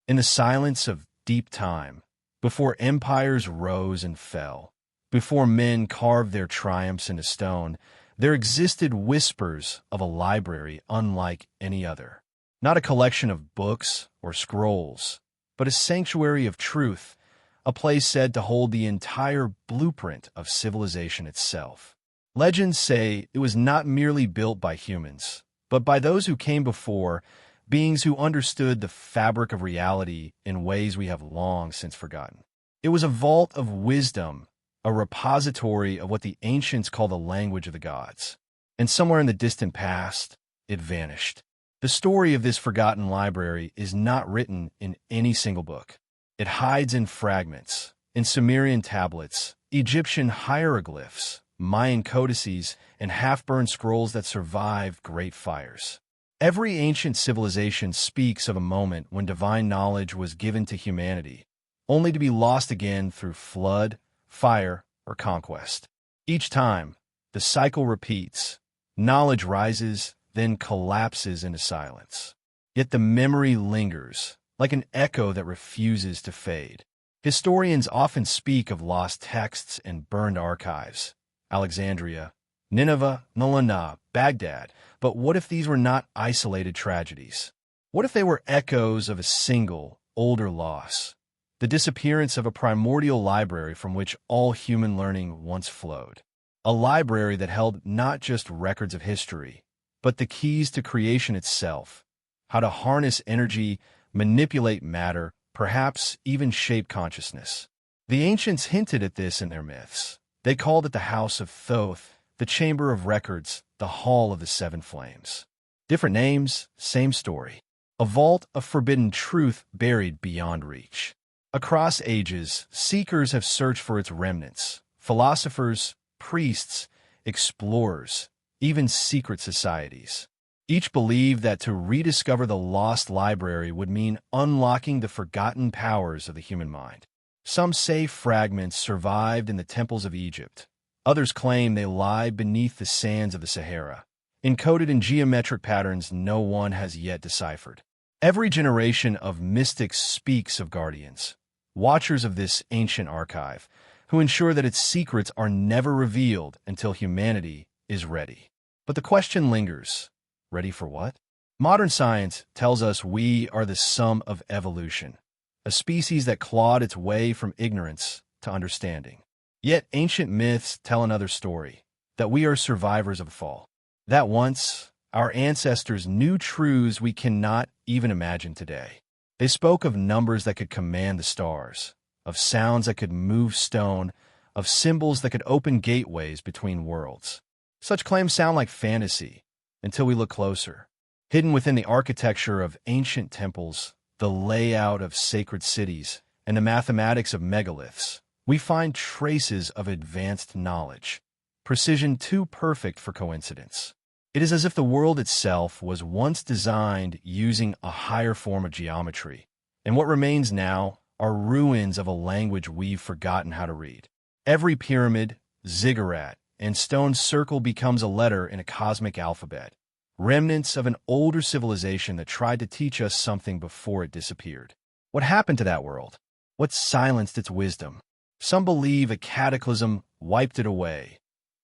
In the silence of deep time, before empires rose and fell, before men carved their triumphs into stone, there existed whispers of a library unlike any other. Not a collection of books or scrolls, but a sanctuary of truth, a place said to hold the entire blueprint of civilization itself. Legends say it was not merely built by humans, but by those who came before, beings who understood the fabric of reality in ways we have long since forgotten. It was a vault of wisdom, a repository of what the ancients call the language of the gods. And somewhere in the distant past, it vanished. The story of this forgotten library is not written in any single book. It hides in fragments, in Sumerian tablets, Egyptian hieroglyphs, Mayan codices, and half-burned scrolls that survived great fires. Every ancient civilization speaks of a moment when divine knowledge was given to humanity, only to be lost again through flood, fire, or conquest. Each time, the cycle repeats. Knowledge rises, then collapses into silence. Yet the memory lingers, like an echo that refuses to fade. Historians often speak of lost texts and burned archives. Alexandria, Nineveh, Nalana, Baghdad. But what if these were not isolated tragedies? What if they were echoes of a single, older loss? The disappearance of a primordial library from which all human learning once flowed. A library that held not just records of history, but the keys to creation itself, how to harness energy, manipulate matter, perhaps even shape consciousness. The ancients hinted at this in their myths. They called it the House of Thoth, the Chamber of Records, the Hall of the Seven Flames. Different names, same story. A vault of forbidden truth buried beyond reach. Across ages, seekers have searched for its remnants. Philosophers, priests, explorers, even secret societies. Each believed that to rediscover the lost library would mean unlocking the forgotten powers of the human mind. Some say fragments survived in the temples of Egypt. Others claim they lie beneath the sands of the Sahara, encoded in geometric patterns no one has yet deciphered. Every generation of mystics speaks of guardians, watchers of this ancient archive, who ensure that its secrets are never revealed until humanity is ready. But the question lingers. Ready for what? Modern science tells us we are the sum of evolution, a species that clawed its way from ignorance to understanding. Yet ancient myths tell another story, that we are survivors of the fall. That once, our ancestors knew truths we cannot even imagine today. They spoke of numbers that could command the stars, of sounds that could move stone, of symbols that could open gateways between worlds. Such claims sound like fantasy, until we look closer. Hidden within the architecture of ancient temples, the layout of sacred cities, and the mathematics of megaliths, we find traces of advanced knowledge, precision too perfect for coincidence. It is as if the world itself was once designed using a higher form of geometry, and what remains now are ruins of a language we've forgotten how to read. Every pyramid, ziggurat, and stone circle becomes a letter in a cosmic alphabet, remnants of an older civilization that tried to teach us something before it disappeared. What happened to that world? What silenced its wisdom? Some believe a cataclysm wiped it away,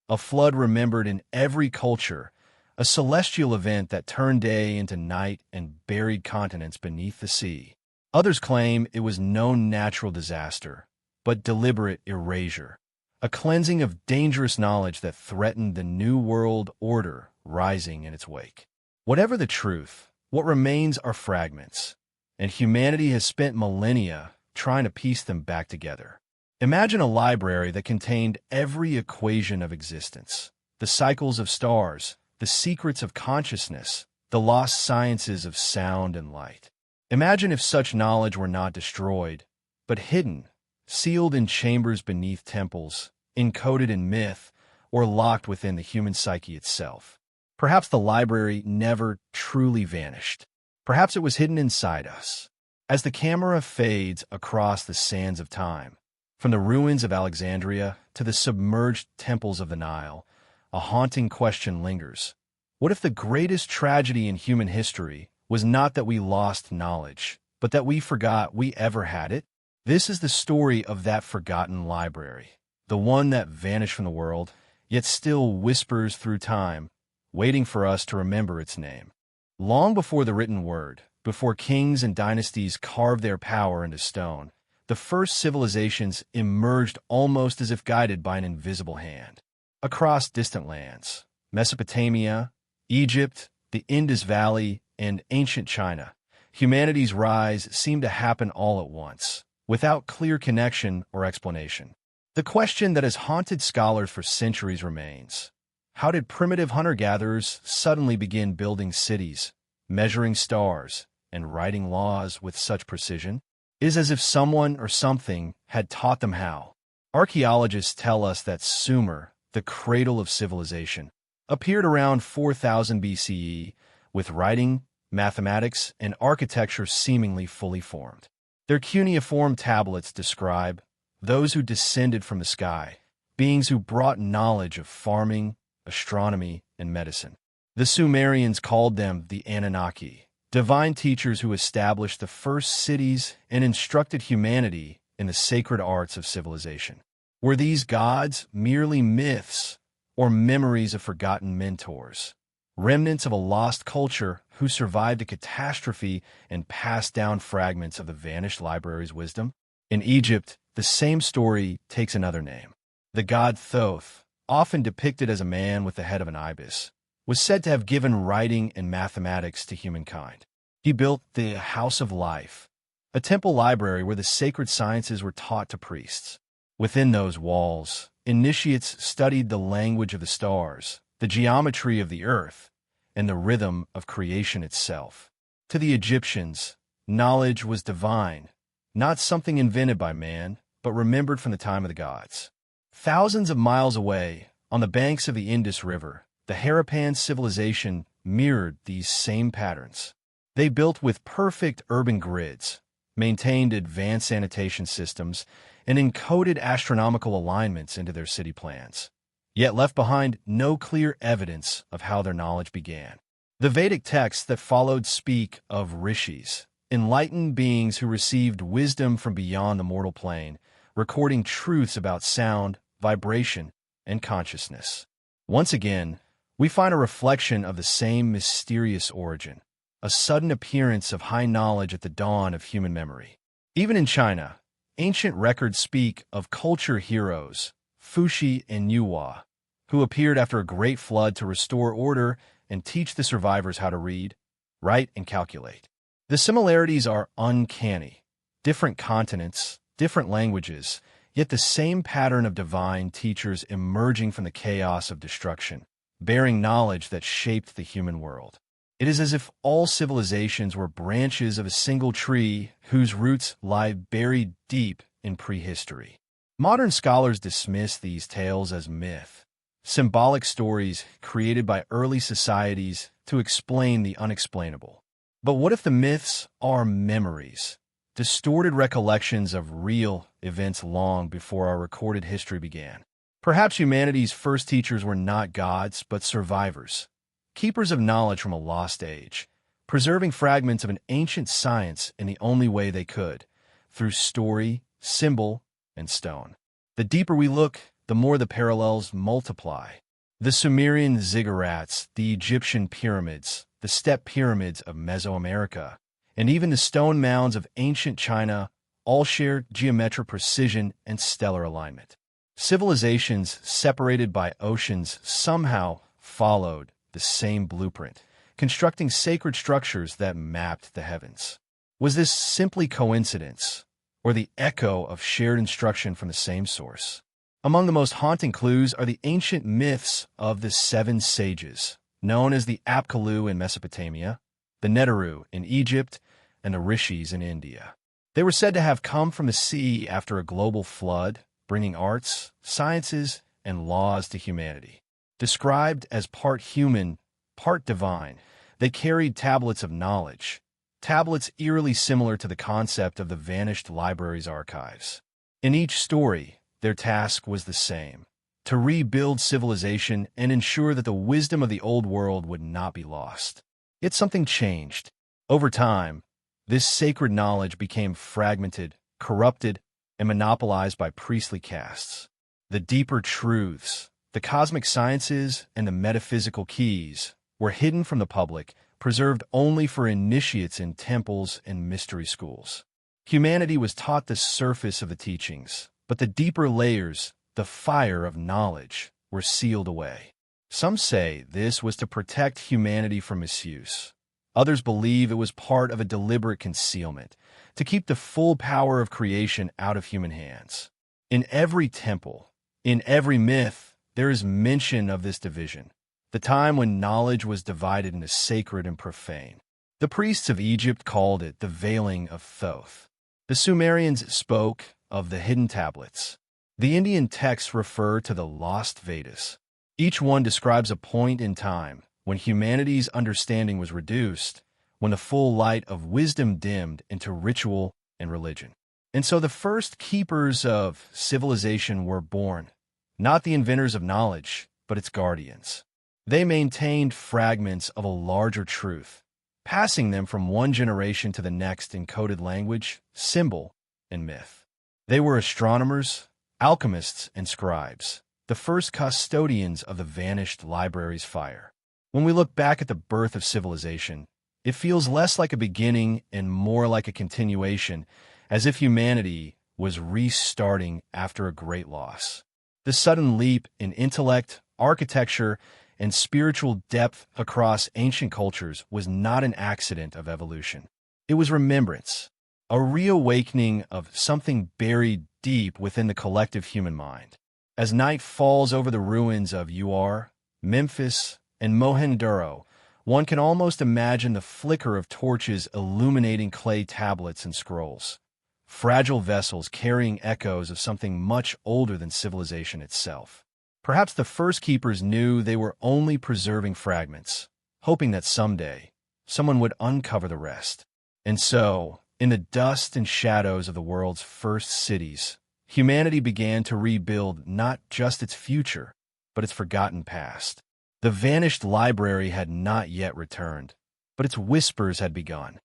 a flood remembered in every culture, a celestial event that turned day into night and buried continents beneath the sea. Others claim it was no natural disaster, but deliberate erasure, a cleansing of dangerous knowledge that threatened the new world order rising in its wake. Whatever the truth, what remains are fragments, and humanity has spent millennia trying to piece them back together. Imagine a library that contained every equation of existence, the cycles of stars, the secrets of consciousness, the lost sciences of sound and light. Imagine if such knowledge were not destroyed, but hidden, sealed in chambers beneath temples, encoded in myth, or locked within the human psyche itself. Perhaps the library never truly vanished. Perhaps it was hidden inside us. As the camera fades across the sands of time, from the ruins of Alexandria to the submerged temples of the Nile, a haunting question lingers. What if the greatest tragedy in human history was not that we lost knowledge, but that we forgot we ever had it? This is the story of that forgotten library, the one that vanished from the world, yet still whispers through time, waiting for us to remember its name. Long before the written word, before kings and dynasties carved their power into stone, the first civilizations emerged almost as if guided by an invisible hand. Across distant lands, Mesopotamia, Egypt, the Indus Valley, and ancient China, humanity's rise seemed to happen all at once, without clear connection or explanation. The question that has haunted scholars for centuries remains: how did primitive hunter-gatherers suddenly begin building cities, measuring stars, and writing laws with such precision? It is as if someone or something had taught them how. Archaeologists tell us that Sumer, the cradle of civilization, appeared around 4000 BCE, with writing, mathematics, and architecture seemingly fully formed. Their cuneiform tablets describe those who descended from the sky, beings who brought knowledge of farming, astronomy, and medicine. The Sumerians called them the Anunnaki, divine teachers who established the first cities and instructed humanity in the sacred arts of civilization. Were these gods merely myths or memories of forgotten mentors, remnants of a lost culture who survived a catastrophe and passed down fragments of the vanished library's wisdom? In Egypt, the same story takes another name. The god Thoth, often depicted as a man with the head of an ibis, was said to have given writing and mathematics to humankind. He built the House of Life, a temple library where the sacred sciences were taught to priests. Within those walls, initiates studied the language of the stars, the geometry of the earth, and the rhythm of creation itself. To the Egyptians, knowledge was divine, not something invented by man, but remembered from the time of the gods. Thousands of miles away, on the banks of the Indus River, the Harappan civilization mirrored these same patterns. They built with perfect urban grids, maintained advanced sanitation systems, and encoded astronomical alignments into their city plans, yet left behind no clear evidence of how their knowledge began. The Vedic texts that followed speak of rishis, enlightened beings who received wisdom from beyond the mortal plane, recording truths about sound, vibration, and consciousness. Once again, we find a reflection of the same mysterious origin, a sudden appearance of high knowledge at the dawn of human memory. Even in China, ancient records speak of culture heroes, Fuxi and Yuhua, who appeared after a great flood to restore order and teach the survivors how to read, write, and calculate. The similarities are uncanny. Different continents, different languages, yet the same pattern of divine teachers emerging from the chaos of destruction, bearing knowledge that shaped the human world. It is as if all civilizations were branches of a single tree whose roots lie buried deep in prehistory. Modern scholars dismiss these tales as myth, symbolic stories created by early societies to explain the unexplainable. But what if the myths are memories, distorted recollections of real events long before our recorded history began? Perhaps humanity's first teachers were not gods, but survivors, keepers of knowledge from a lost age, preserving fragments of an ancient science in the only way they could, through story, symbol, and stone. The deeper we look, the more the parallels multiply. The Sumerian ziggurats, the Egyptian pyramids, the step pyramids of Mesoamerica, and even the stone mounds of ancient China all share geometric precision and stellar alignment. Civilizations separated by oceans somehow followed the same blueprint, constructing sacred structures that mapped the heavens. Was this simply coincidence, or the echo of shared instruction from the same source? Among the most haunting clues are the ancient myths of the seven sages, known as the Apkallu in Mesopotamia, the Neteru in Egypt, and the Rishis in India. They were said to have come from the sea after a global flood, bringing arts, sciences, and laws to humanity. Described as part human, part divine, they carried tablets of knowledge, tablets eerily similar to the concept of the vanished library's archives. In each story, their task was the same: to rebuild civilization and ensure that the wisdom of the old world would not be lost. Yet something changed. Over time, This sacred knowledge became fragmented, corrupted, and monopolized by priestly castes. The deeper truths, the cosmic sciences, and the metaphysical keys were hidden from the public, preserved only for initiates in temples and mystery schools. Humanity was taught the surface of the teachings, but the deeper layers, the fire of knowledge, were sealed away. Some say this was to protect humanity from misuse. Others believe it was part of a deliberate concealment, to keep the full power of creation out of human hands. In every temple, in every myth, there is mention of this division, the time when knowledge was divided into sacred and profane. The priests of Egypt called it the veiling of Thoth. The Sumerians spoke of the hidden tablets. The Indian texts refer to the lost Vedas. Each one describes a point in time when humanity's understanding was reduced, when the full light of wisdom dimmed into ritual and religion. And so the first keepers of civilization were born, not the inventors of knowledge, but its guardians. They maintained fragments of a larger truth, passing them from one generation to the next in coded language, symbol, and myth. They were astronomers, alchemists, and scribes, the first custodians of the vanished library's fire. When we look back at the birth of civilization, it feels less like a beginning and more like a continuation, as if humanity was restarting after a great loss. The sudden leap in intellect, architecture, and spiritual depth across ancient cultures was not an accident of evolution. It was remembrance, a reawakening of something buried deep within the collective human mind. As night falls over the ruins of Ur, Memphis, and Mohenjo-daro, one can almost imagine the flicker of torches illuminating clay tablets and scrolls, fragile vessels carrying echoes of something much older than civilization itself. Perhaps the first keepers knew they were only preserving fragments, hoping that someday someone would uncover the rest. And so, in the dust and shadows of the world's first cities, humanity began to rebuild not just its future, but its forgotten past. The vanished library had not yet returned, but its whispers had begun.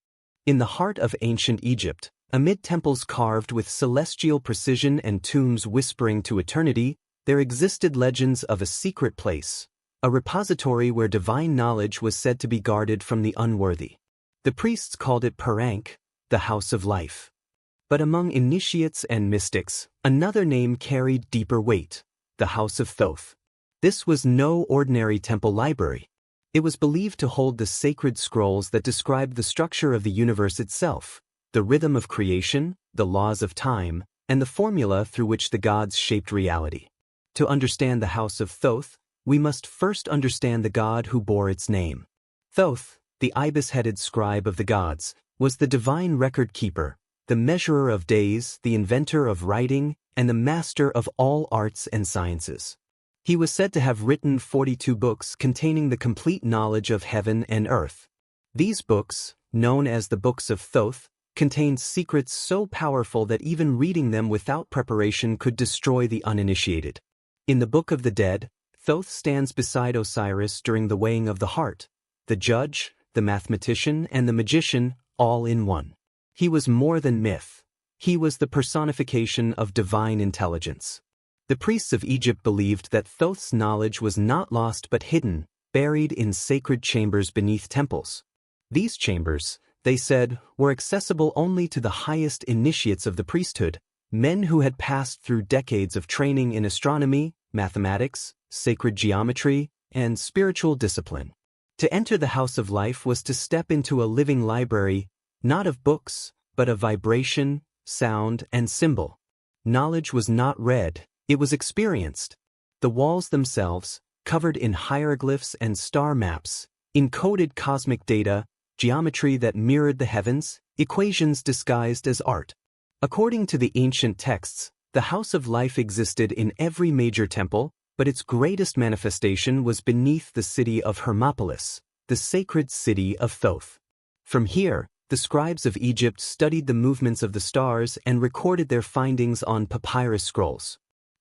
In the heart of ancient Egypt, amid temples carved with celestial precision and tombs whispering to eternity, there existed legends of a secret place, a repository where divine knowledge was said to be guarded from the unworthy. The priests called it Parank, the House of Life. But among initiates and mystics, another name carried deeper weight, the House of Thoth. This was no ordinary temple library. It was believed to hold the sacred scrolls that described the structure of the universe itself, the rhythm of creation, the laws of time, and the formula through which the gods shaped reality. To understand the House of Thoth, we must first understand the god who bore its name. Thoth, the ibis-headed scribe of the gods, was the divine record keeper, the measurer of days, the inventor of writing, and the master of all arts and sciences. He was said to have written 42 books containing the complete knowledge of heaven and earth. These books, known as the Books of Thoth, contained secrets so powerful that even reading them without preparation could destroy the uninitiated. In the Book of the Dead, Thoth stands beside Osiris during the weighing of the heart, the judge, the mathematician, and the magician, all in one. He was more than myth. He was the personification of divine intelligence. The priests of Egypt believed that Thoth's knowledge was not lost but hidden, buried in sacred chambers beneath temples. These chambers, they said, were accessible only to the highest initiates of the priesthood, men who had passed through decades of training in astronomy, mathematics, sacred geometry, and spiritual discipline. To enter the House of Life was to step into a living library, not of books, but of vibration, sound, and symbol. Knowledge was not read, it was experienced. The walls themselves, covered in hieroglyphs and star maps, encoded cosmic data, geometry that mirrored the heavens, equations disguised as art. According to the ancient texts, the House of Life existed in every major temple, but its greatest manifestation was beneath the city of Hermopolis, the sacred city of Thoth. From here, the scribes of Egypt studied the movements of the stars and recorded their findings on papyrus scrolls.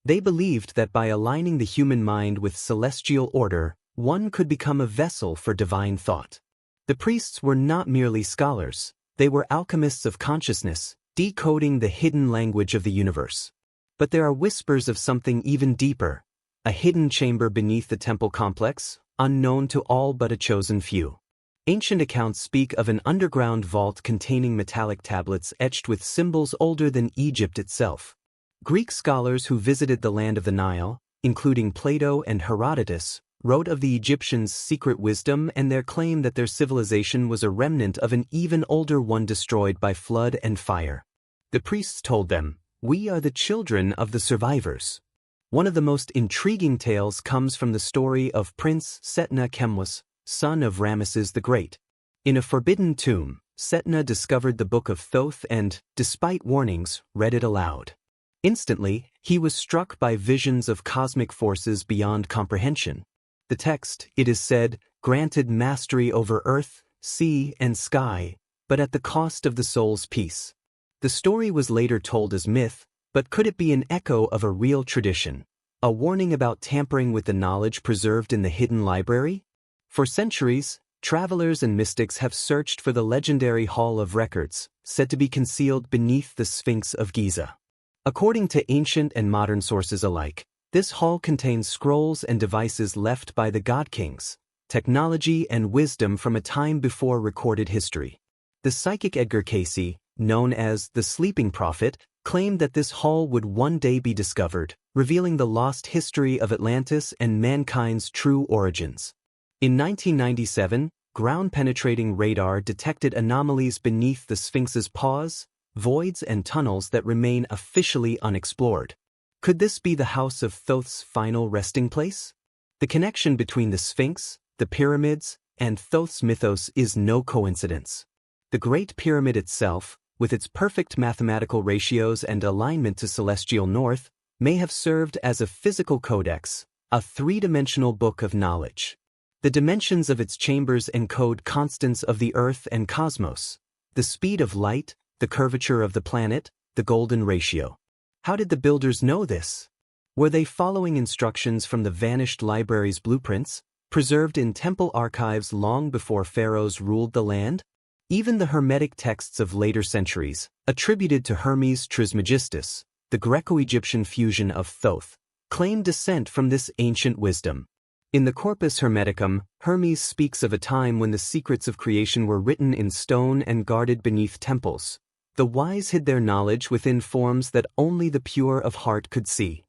They believed that by aligning the human mind with celestial order, one could become a vessel for divine thought. The priests were not merely scholars, They were alchemists of consciousness, decoding the hidden language of the universe. But there are whispers of something even deeper, a hidden chamber beneath the temple complex, unknown to all but a chosen few. Ancient accounts speak of an underground vault containing metallic tablets etched with symbols older than Egypt itself. Greek scholars who visited the land of the Nile, including Plato and Herodotus, wrote of the Egyptians' secret wisdom and their claim that their civilization was a remnant of an even older one destroyed by flood and fire. The priests told them, "We are the children of the survivors." One of the most intriguing tales comes from the story of Prince Setna Khemwas, son of Ramesses the Great. In a forbidden tomb, Setna discovered the Book of Thoth and, despite warnings, read it aloud. Instantly, he was struck by visions of cosmic forces beyond comprehension. The text, it is said, granted mastery over earth, sea, and sky, but at the cost of the soul's peace. The story was later told as myth, but could it be an echo of a real tradition, a warning about tampering with the knowledge preserved in the hidden library? For centuries, travelers and mystics have searched for the legendary Hall of Records, said to be concealed beneath the Sphinx of Giza. According to ancient and modern sources alike, this hall contains scrolls and devices left by the God Kings, technology and wisdom from a time before recorded history. The psychic Edgar Cayce, known as the Sleeping Prophet, claimed that this hall would one day be discovered, revealing the lost history of Atlantis and mankind's true origins. In 1997, ground-penetrating radar detected anomalies beneath the Sphinx's paws, voids and tunnels that remain officially unexplored. Could this be the House of Thoth's final resting place? The connection between the Sphinx, the pyramids, and Thoth's mythos is no coincidence. The Great Pyramid itself, with its perfect mathematical ratios and alignment to celestial north, may have served as a physical codex, a three-dimensional book of knowledge. The dimensions of its chambers encode constants of the Earth and cosmos, the speed of light, the curvature of the planet, the golden ratio. How did the builders know this? Were they following instructions from the vanished library's blueprints, preserved in temple archives long before pharaohs ruled the land? Even the Hermetic texts of later centuries, attributed to Hermes Trismegistus, the Greco-Egyptian fusion of Thoth, claim descent from this ancient wisdom. In the Corpus Hermeticum, Hermes speaks of a time when the secrets of creation were written in stone and guarded beneath temples. The wise hid their knowledge within forms that only the pure of heart could see.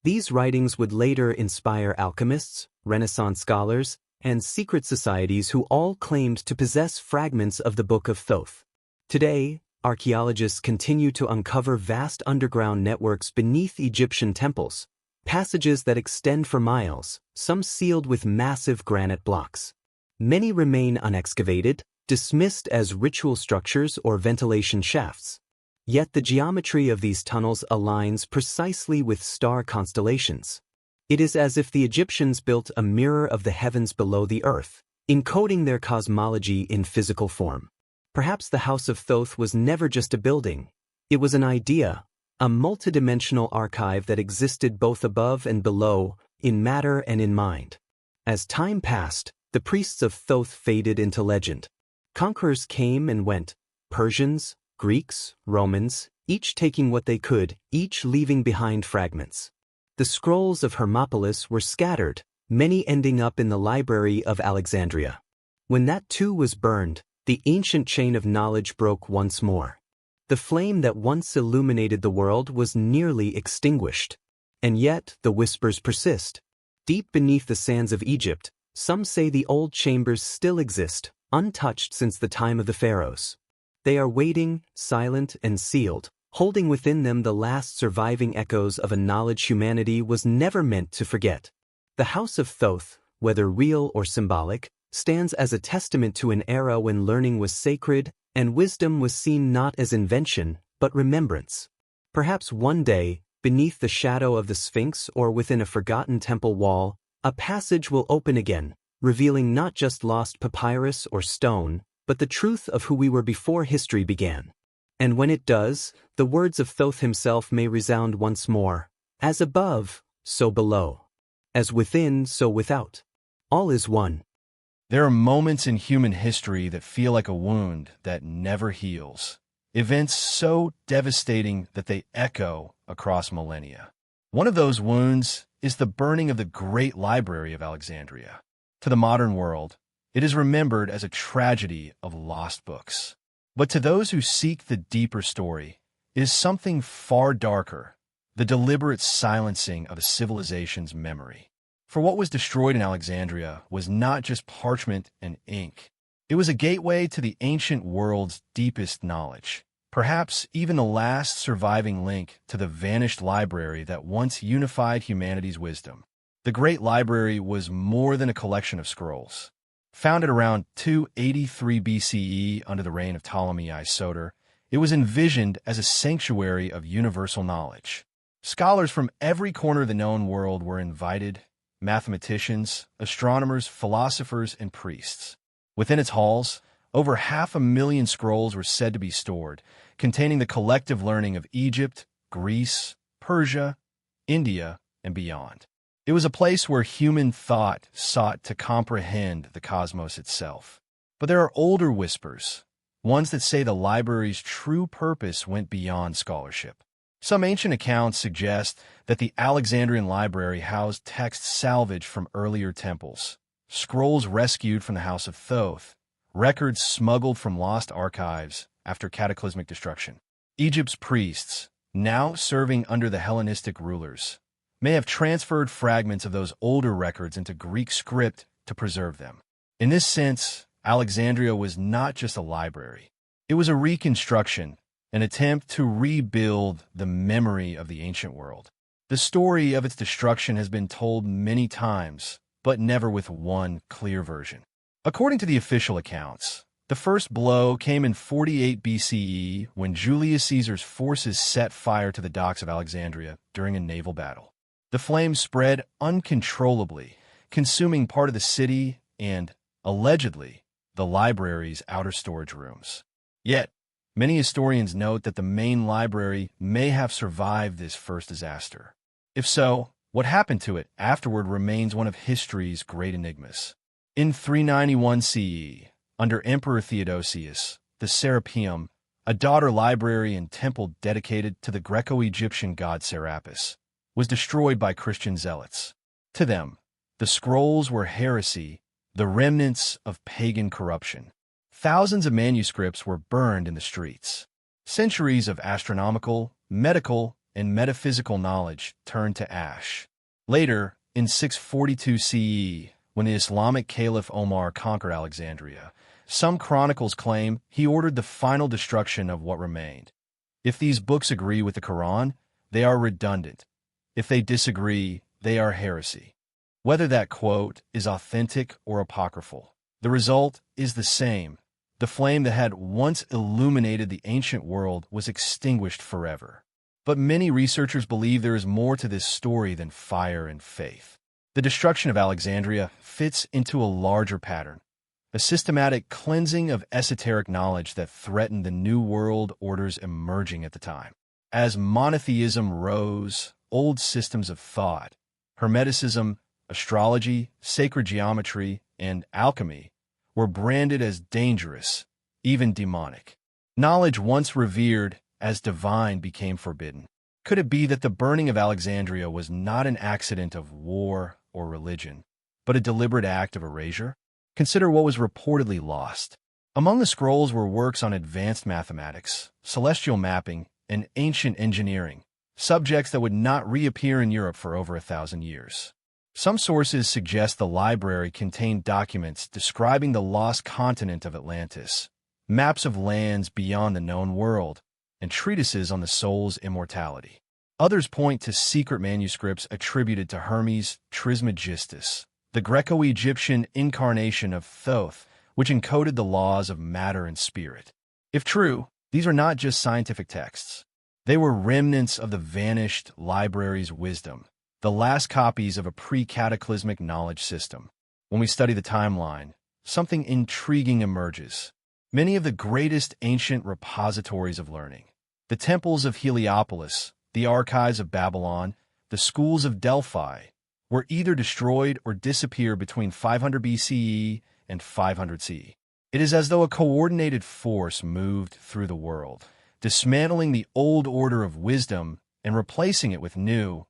These writings would later inspire alchemists, Renaissance scholars, and secret societies who all claimed to possess fragments of the Book of Thoth. Today, archaeologists continue to uncover vast underground networks beneath Egyptian temples, passages that extend for miles, some sealed with massive granite blocks. Many remain unexcavated, dismissed as ritual structures or ventilation shafts. Yet the geometry of these tunnels aligns precisely with star constellations. It is as if the Egyptians built a mirror of the heavens below the earth, encoding their cosmology in physical form. Perhaps the House of Thoth was never just a building. It was an idea, a multidimensional archive that existed both above and below, in matter and in mind. As time passed, the priests of Thoth faded into legend. Conquerors came and went, Persians, Greeks, Romans, each taking what they could, each leaving behind fragments. The scrolls of Hermopolis were scattered, many ending up in the library of Alexandria. When that too was burned, the ancient chain of knowledge broke once more. The flame that once illuminated the world was nearly extinguished. And yet, the whispers persist. Deep beneath the sands of Egypt, some say the old chambers still exist, untouched since the time of the pharaohs. They are waiting, silent and sealed, holding within them the last surviving echoes of a knowledge humanity was never meant to forget. The House of Thoth, whether real or symbolic, stands as a testament to an era when learning was sacred and wisdom was seen not as invention, but remembrance. Perhaps one day, beneath the shadow of the Sphinx or within a forgotten temple wall, a passage will open again, revealing not just lost papyrus or stone, but the truth of who we were before history began. And when it does, the words of Thoth himself may resound once more, as above, so below. As within, so without. All is one. There are moments in human history that feel like a wound that never heals. Events so devastating that they echo across millennia. One of those wounds is the burning of the Great Library of Alexandria. To the modern world, it is remembered as a tragedy of lost books. But to those who seek the deeper story, it is something far darker, the deliberate silencing of a civilization's memory. For what was destroyed in Alexandria was not just parchment and ink. It was a gateway to the ancient world's deepest knowledge, perhaps even the last surviving link to the vanished library that once unified humanity's wisdom. The Great Library was more than a collection of scrolls. Founded around 283 BCE under the reign of Ptolemy I Soter, it was envisioned as a sanctuary of universal knowledge. Scholars from every corner of the known world were invited: mathematicians, astronomers, philosophers, and priests. Within its halls, over 500,000 scrolls were said to be stored, containing the collective learning of Egypt, Greece, Persia, India, and beyond. It was a place where human thought sought to comprehend the cosmos itself. But there are older whispers, ones that say the library's true purpose went beyond scholarship. Some ancient accounts suggest that the Alexandrian library housed texts salvaged from earlier temples, scrolls rescued from the House of Thoth, records smuggled from lost archives after cataclysmic destruction. Egypt's priests, now serving under the Hellenistic rulers, may have transferred fragments of those older records into Greek script to preserve them. In this sense, Alexandria was not just a library. It was a reconstruction, an attempt to rebuild the memory of the ancient world. The story of its destruction has been told many times, but never with one clear version. According to the official accounts, the first blow came in 48 BCE when Julius Caesar's forces set fire to the docks of Alexandria during a naval battle. The flames spread uncontrollably, consuming part of the city and, allegedly, the library's outer storage rooms. Yet, many historians note that the main library may have survived this first disaster. If so, what happened to it afterward remains one of history's great enigmas. In 391 CE, under Emperor Theodosius, the Serapeum, a daughter library and temple dedicated to the Greco-Egyptian god Serapis, was destroyed by Christian zealots. To them, the scrolls were heresy, the remnants of pagan corruption. Thousands of manuscripts were burned in the streets. Centuries of astronomical, medical, and metaphysical knowledge turned to ash. Later, in 642 CE, when the Islamic Caliph Omar conquered Alexandria, some chronicles claim he ordered the final destruction of what remained. If these books agree with the Quran, they are redundant. If they disagree, they are heresy. Whether that quote is authentic or apocryphal, the result is the same. The flame that had once illuminated the ancient world was extinguished forever. But many researchers believe there is more to this story than fire and faith. The destruction of Alexandria fits into a larger pattern, a systematic cleansing of esoteric knowledge that threatened the New World orders emerging at the time. As monotheism rose, old systems of thought, Hermeticism, astrology, sacred geometry, and alchemy, were branded as dangerous, even demonic. Knowledge once revered as divine became forbidden. Could it be that the burning of Alexandria was not an accident of war or religion, but a deliberate act of erasure? Consider what was reportedly lost. Among the scrolls were works on advanced mathematics, celestial mapping, and ancient engineering, subjects that would not reappear in Europe for over 1,000 years. Some sources suggest the library contained documents describing the lost continent of Atlantis, maps of lands beyond the known world, and treatises on the soul's immortality. Others point to secret manuscripts attributed to Hermes Trismegistus, the Greco-Egyptian incarnation of Thoth, which encoded the laws of matter and spirit. If true, these are not just scientific texts. They were remnants of the vanished library's wisdom, the last copies of a pre-cataclysmic knowledge system. When we study the timeline, something intriguing emerges. Many of the greatest ancient repositories of learning, the temples of Heliopolis, the archives of Babylon, the schools of Delphi, were either destroyed or disappeared between 500 BCE and 500 CE. It is as though a coordinated force moved through the world, dismantling the old order of wisdom and replacing it with new,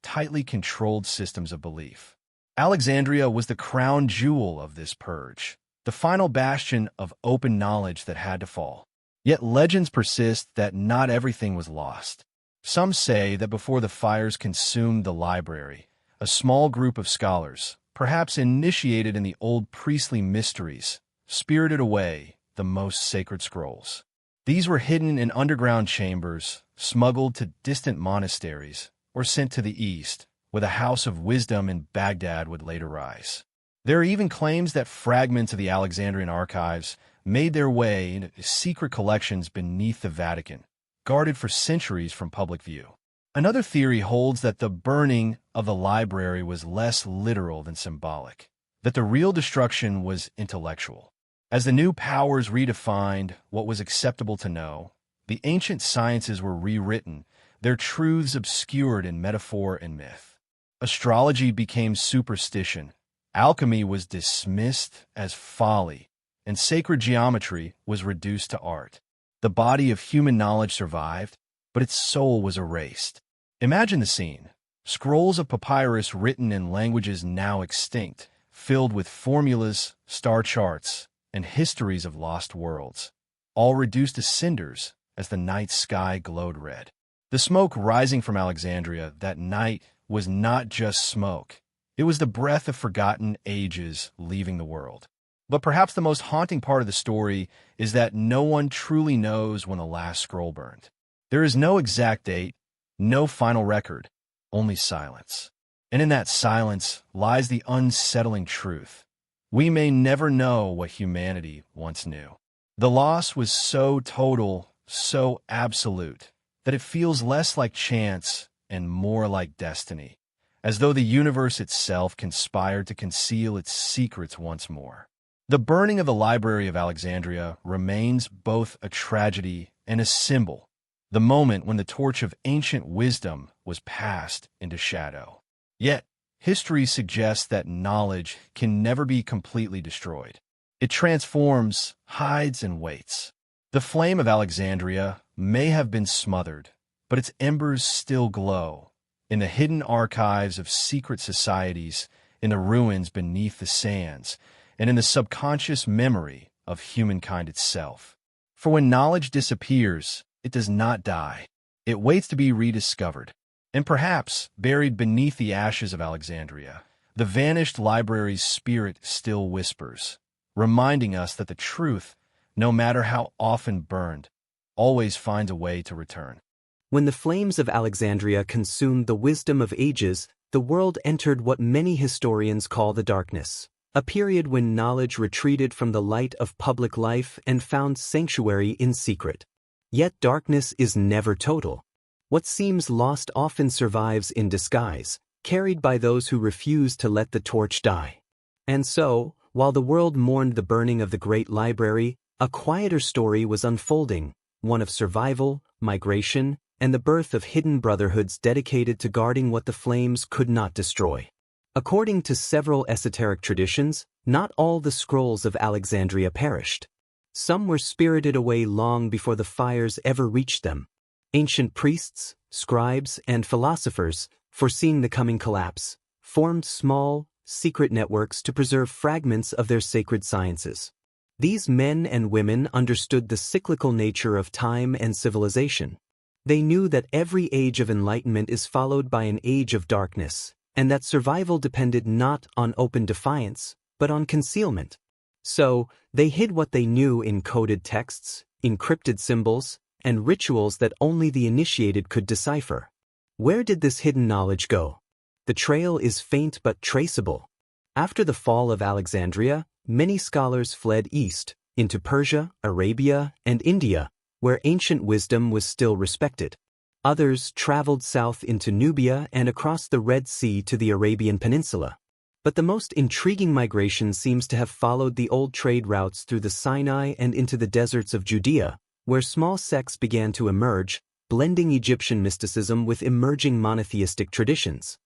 tightly controlled systems of belief. Alexandria was the crown jewel of this purge, the final bastion of open knowledge that had to fall. Yet legends persist that not everything was lost. Some say that before the fires consumed the library, a small group of scholars, perhaps initiated in the old priestly mysteries, spirited away the most sacred scrolls. These were hidden in underground chambers, smuggled to distant monasteries, or sent to the east, where the house of wisdom in Baghdad would later rise. There are even claims that fragments of the Alexandrian archives made their way into secret collections beneath the Vatican, guarded for centuries from public view. Another theory holds that the burning of the library was less literal than symbolic, that the real destruction was intellectual. As the new powers redefined what was acceptable to know, the ancient sciences were rewritten, their truths obscured in metaphor and myth. Astrology became superstition, alchemy was dismissed as folly, and sacred geometry was reduced to art. The body of human knowledge survived, but its soul was erased. Imagine the scene. Scrolls of papyrus written in languages now extinct, filled with formulas, star charts, and histories of lost worlds, all reduced to cinders as the night sky glowed red. The smoke rising from Alexandria that night was not just smoke. It was the breath of forgotten ages leaving the world. But perhaps the most haunting part of the story is that no one truly knows when the last scroll burned. There is no exact date, no final record, only silence. And in that silence lies the unsettling truth. We may never know what humanity once knew. The loss was so total, so absolute, that it feels less like chance and more like destiny, as though the universe itself conspired to conceal its secrets once more. The burning of the Library of Alexandria remains both a tragedy and a symbol, the moment when the torch of ancient wisdom was passed into shadow. Yet, history suggests that knowledge can never be completely destroyed. It transforms, hides, and waits. The flame of Alexandria may have been smothered, but its embers still glow, in the hidden archives of secret societies, in the ruins beneath the sands, and in the subconscious memory of humankind itself. For when knowledge disappears, it does not die. It waits to be rediscovered. And perhaps, buried beneath the ashes of Alexandria, the vanished library's spirit still whispers, reminding us that the truth, no matter how often burned, always finds a way to return. When the flames of Alexandria consumed the wisdom of ages, the world entered what many historians call the darkness, a period when knowledge retreated from the light of public life and found sanctuary in secret. Yet darkness is never total. What seems lost often survives in disguise, carried by those who refuse to let the torch die. And so, while the world mourned the burning of the great library, a quieter story was unfolding, one of survival, migration, and the birth of hidden brotherhoods dedicated to guarding what the flames could not destroy. According to several esoteric traditions, not all the scrolls of Alexandria perished. Some were spirited away long before the fires ever reached them. Ancient priests, scribes, and philosophers, foreseeing the coming collapse, formed small, secret networks to preserve fragments of their sacred sciences. These men and women understood the cyclical nature of time and civilization. They knew that every age of enlightenment is followed by an age of darkness, and that survival depended not on open defiance, but on concealment. So, they hid what they knew in coded texts, encrypted symbols, and rituals that only the initiated could decipher. Where did this hidden knowledge go? The trail is faint but traceable. After the fall of Alexandria, many scholars fled east, into Persia, Arabia, and India, where ancient wisdom was still respected. Others traveled south into Nubia and across the Red Sea to the Arabian Peninsula. But the most intriguing migration seems to have followed the old trade routes through the Sinai and into the deserts of Judea, where small sects began to emerge, blending Egyptian mysticism with emerging monotheistic traditions.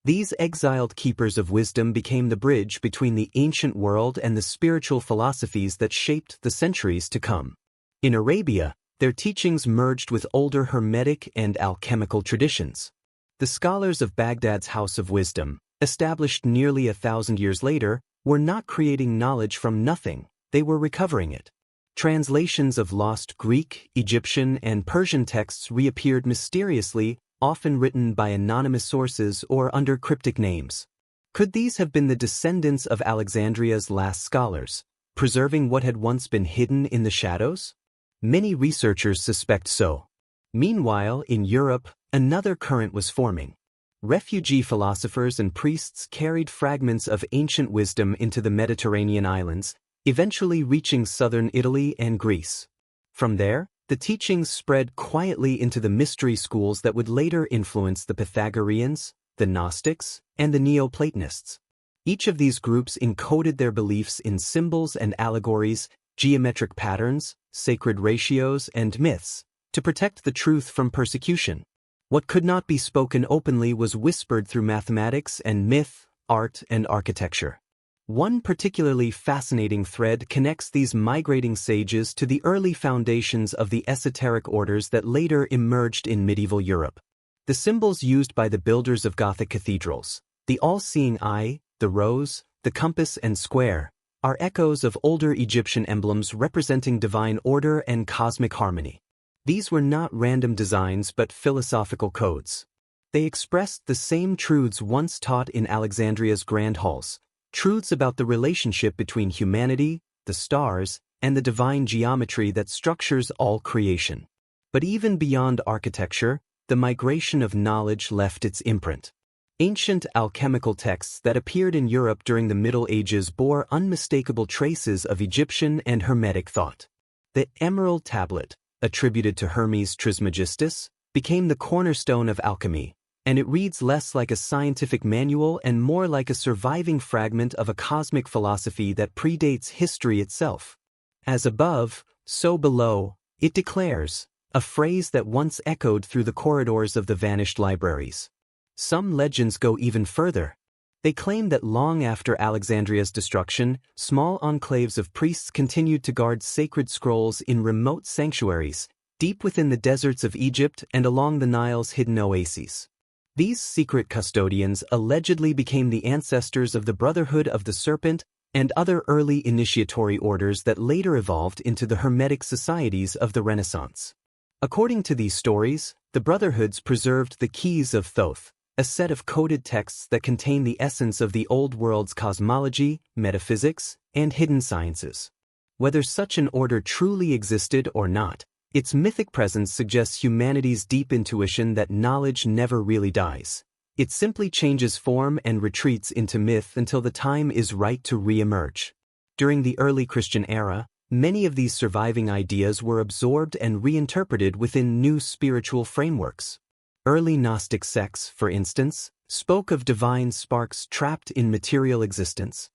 These exiled keepers of wisdom became the bridge between the ancient world and the spiritual philosophies that shaped the centuries to come. In Arabia, their teachings merged with older Hermetic and alchemical traditions. The scholars of Baghdad's House of Wisdom, established nearly 1,000 years later, were not creating knowledge from nothing, they were recovering it. Translations of lost Greek, Egyptian, and Persian texts reappeared mysteriously, often written by anonymous sources or under cryptic names. Could these have been the descendants of Alexandria's last scholars, preserving what had once been hidden in the shadows? Many researchers suspect so. Meanwhile, in Europe, another current was forming. Refugee philosophers and priests carried fragments of ancient wisdom into the Mediterranean islands, eventually reaching southern Italy and Greece. From there, the teachings spread quietly into the mystery schools that would later influence the Pythagoreans, the Gnostics, and the Neoplatonists. Each of these groups encoded their beliefs in symbols and allegories, geometric patterns, sacred ratios, and myths, to protect the truth from persecution. What could not be spoken openly was whispered through mathematics and myth, art, and architecture. One particularly fascinating thread connects these migrating sages to the early foundations of the esoteric orders that later emerged in medieval Europe. The symbols used by the builders of Gothic cathedrals, the all-seeing eye, the rose, the compass, and square, are echoes of older Egyptian emblems representing divine order and cosmic harmony. These were not random designs but philosophical codes. They expressed the same truths once taught in Alexandria's grand halls, truths about the relationship between humanity, the stars, and the divine geometry that structures all creation. But even beyond architecture, the migration of knowledge left its imprint. Ancient alchemical texts that appeared in Europe during the Middle Ages bore unmistakable traces of Egyptian and Hermetic thought. The Emerald Tablet, attributed to Hermes Trismegistus, became the cornerstone of alchemy, and it reads less like a scientific manual and more like a surviving fragment of a cosmic philosophy that predates history itself. As above, so below, it declares, a phrase that once echoed through the corridors of the vanished libraries. Some legends go even further. They claim that long after Alexandria's destruction, small enclaves of priests continued to guard sacred scrolls in remote sanctuaries, deep within the deserts of Egypt and along the Nile's hidden oases. These secret custodians allegedly became the ancestors of the Brotherhood of the Serpent and other early initiatory orders that later evolved into the Hermetic societies of the Renaissance. According to these stories, the Brotherhoods preserved the keys of Thoth, a set of coded texts that contain the essence of the Old World's cosmology, metaphysics, and hidden sciences. Whether such an order truly existed or not, its mythic presence suggests humanity's deep intuition that knowledge never really dies. It simply changes form and retreats into myth until the time is right to re-emerge. During the early Christian era, many of these surviving ideas were absorbed and reinterpreted within new spiritual frameworks. Early Gnostic sects, for instance, spoke of divine sparks trapped in material existence.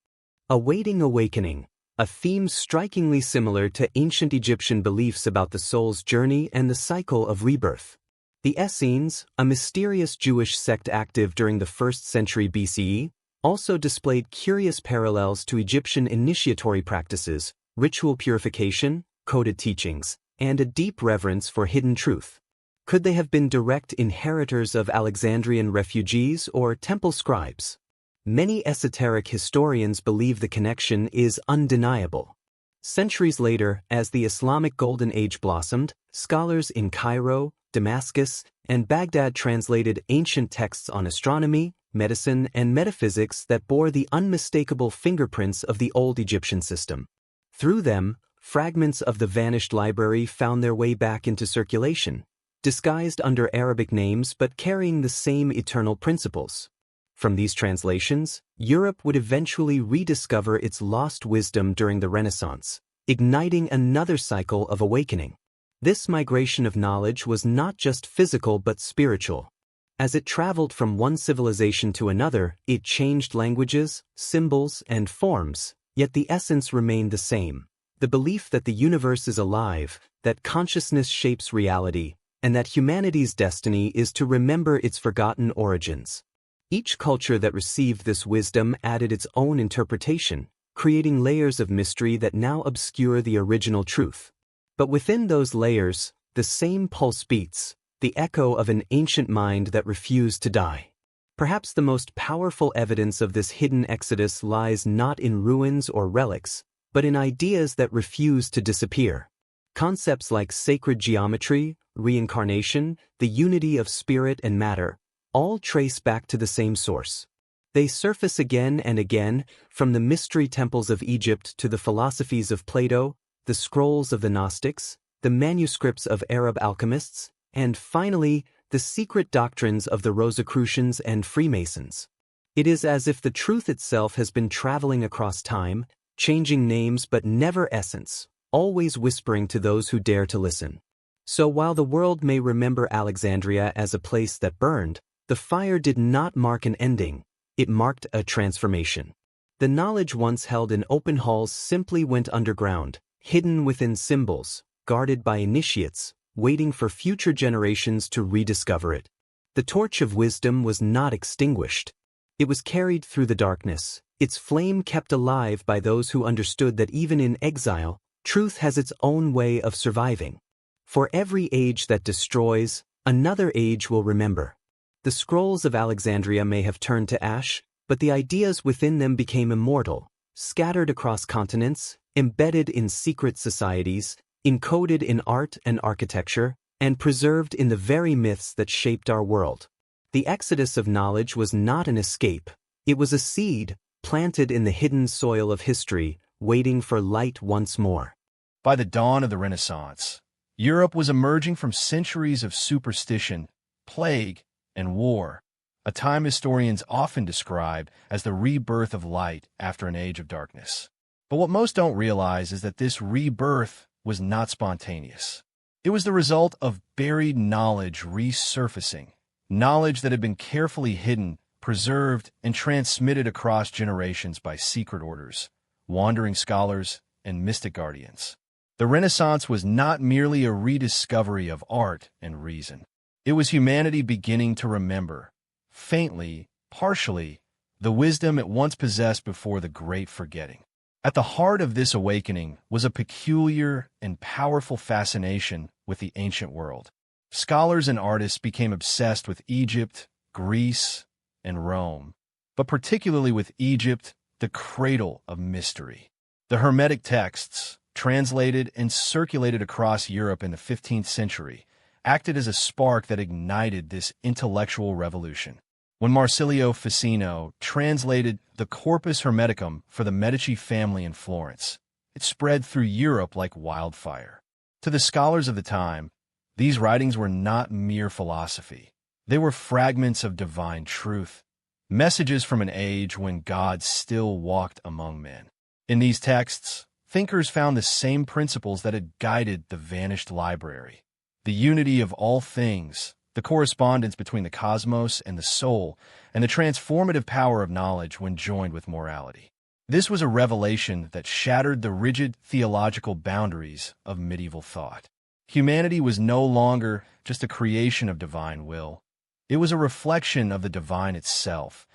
Awaiting awakening, a theme strikingly similar to ancient Egyptian beliefs about the soul's journey and the cycle of rebirth. The Essenes, a mysterious Jewish sect active during the 1st century BCE, also displayed curious parallels to Egyptian initiatory practices, ritual purification, coded teachings, and a deep reverence for hidden truth. Could they have been direct inheritors of Alexandrian refugees or temple scribes? Many esoteric historians believe the connection is undeniable. Centuries later, as the Islamic Golden Age blossomed, scholars in Cairo, Damascus, and Baghdad translated ancient texts on astronomy, medicine, and metaphysics that bore the unmistakable fingerprints of the old Egyptian system. Through them, fragments of the vanished library found their way back into circulation, disguised under Arabic names but carrying the same eternal principles. From these translations, Europe would eventually rediscover its lost wisdom during the Renaissance, igniting another cycle of awakening. This migration of knowledge was not just physical but spiritual. As it traveled from one civilization to another, it changed languages, symbols, and forms, yet the essence remained the same: the belief that the universe is alive, that consciousness shapes reality, and that humanity's destiny is to remember its forgotten origins. Each culture that received this wisdom added its own interpretation, creating layers of mystery that now obscure the original truth. But within those layers, the same pulse beats, the echo of an ancient mind that refused to die. Perhaps the most powerful evidence of this hidden exodus lies not in ruins or relics, but in ideas that refuse to disappear. Concepts like sacred geometry, reincarnation, the unity of spirit and matter, all trace back to the same source. They surface again and again, from the mystery temples of Egypt to the philosophies of Plato, the scrolls of the Gnostics, the manuscripts of Arab alchemists, and finally, the secret doctrines of the Rosicrucians and Freemasons. It is as if the truth itself has been traveling across time, changing names but never essence, always whispering to those who dare to listen. So while the world may remember Alexandria as a place that burned, the fire did not mark an ending, it marked a transformation. The knowledge once held in open halls simply went underground, hidden within symbols, guarded by initiates, waiting for future generations to rediscover it. The torch of wisdom was not extinguished. It was carried through the darkness, its flame kept alive by those who understood that even in exile, truth has its own way of surviving. For every age that destroys, another age will remember. The scrolls of Alexandria may have turned to ash, but the ideas within them became immortal, scattered across continents, embedded in secret societies, encoded in art and architecture, and preserved in the very myths that shaped our world. The exodus of knowledge was not an escape, it was a seed, planted in the hidden soil of history, waiting for light once more. By the dawn of the Renaissance, Europe was emerging from centuries of superstition, plague, and war, a time historians often describe as the rebirth of light after an age of darkness. But what most don't realize is that this rebirth was not spontaneous. It was the result of buried knowledge resurfacing, knowledge that had been carefully hidden, preserved, and transmitted across generations by secret orders, wandering scholars, and mystic guardians. The Renaissance was not merely a rediscovery of art and reason. It was humanity beginning to remember, faintly, partially, the wisdom it once possessed before the great forgetting. At the heart of this awakening was a peculiar and powerful fascination with the ancient world. Scholars and artists became obsessed with Egypt, Greece, and Rome, but particularly with Egypt, the cradle of mystery. The Hermetic texts, translated and circulated across Europe in the 15th century, acted as a spark that ignited this intellectual revolution. When Marsilio Ficino translated the Corpus Hermeticum for the Medici family in Florence, it spread through Europe like wildfire. To the scholars of the time, these writings were not mere philosophy. They were fragments of divine truth, messages from an age when God still walked among men. In these texts, thinkers found the same principles that had guided the vanished library. The unity of all things, the correspondence between the cosmos and the soul, and the transformative power of knowledge when joined with morality. This was a revelation that shattered the rigid theological boundaries of medieval thought. Humanity was no longer just a creation of divine will. It was a reflection of the divine itself,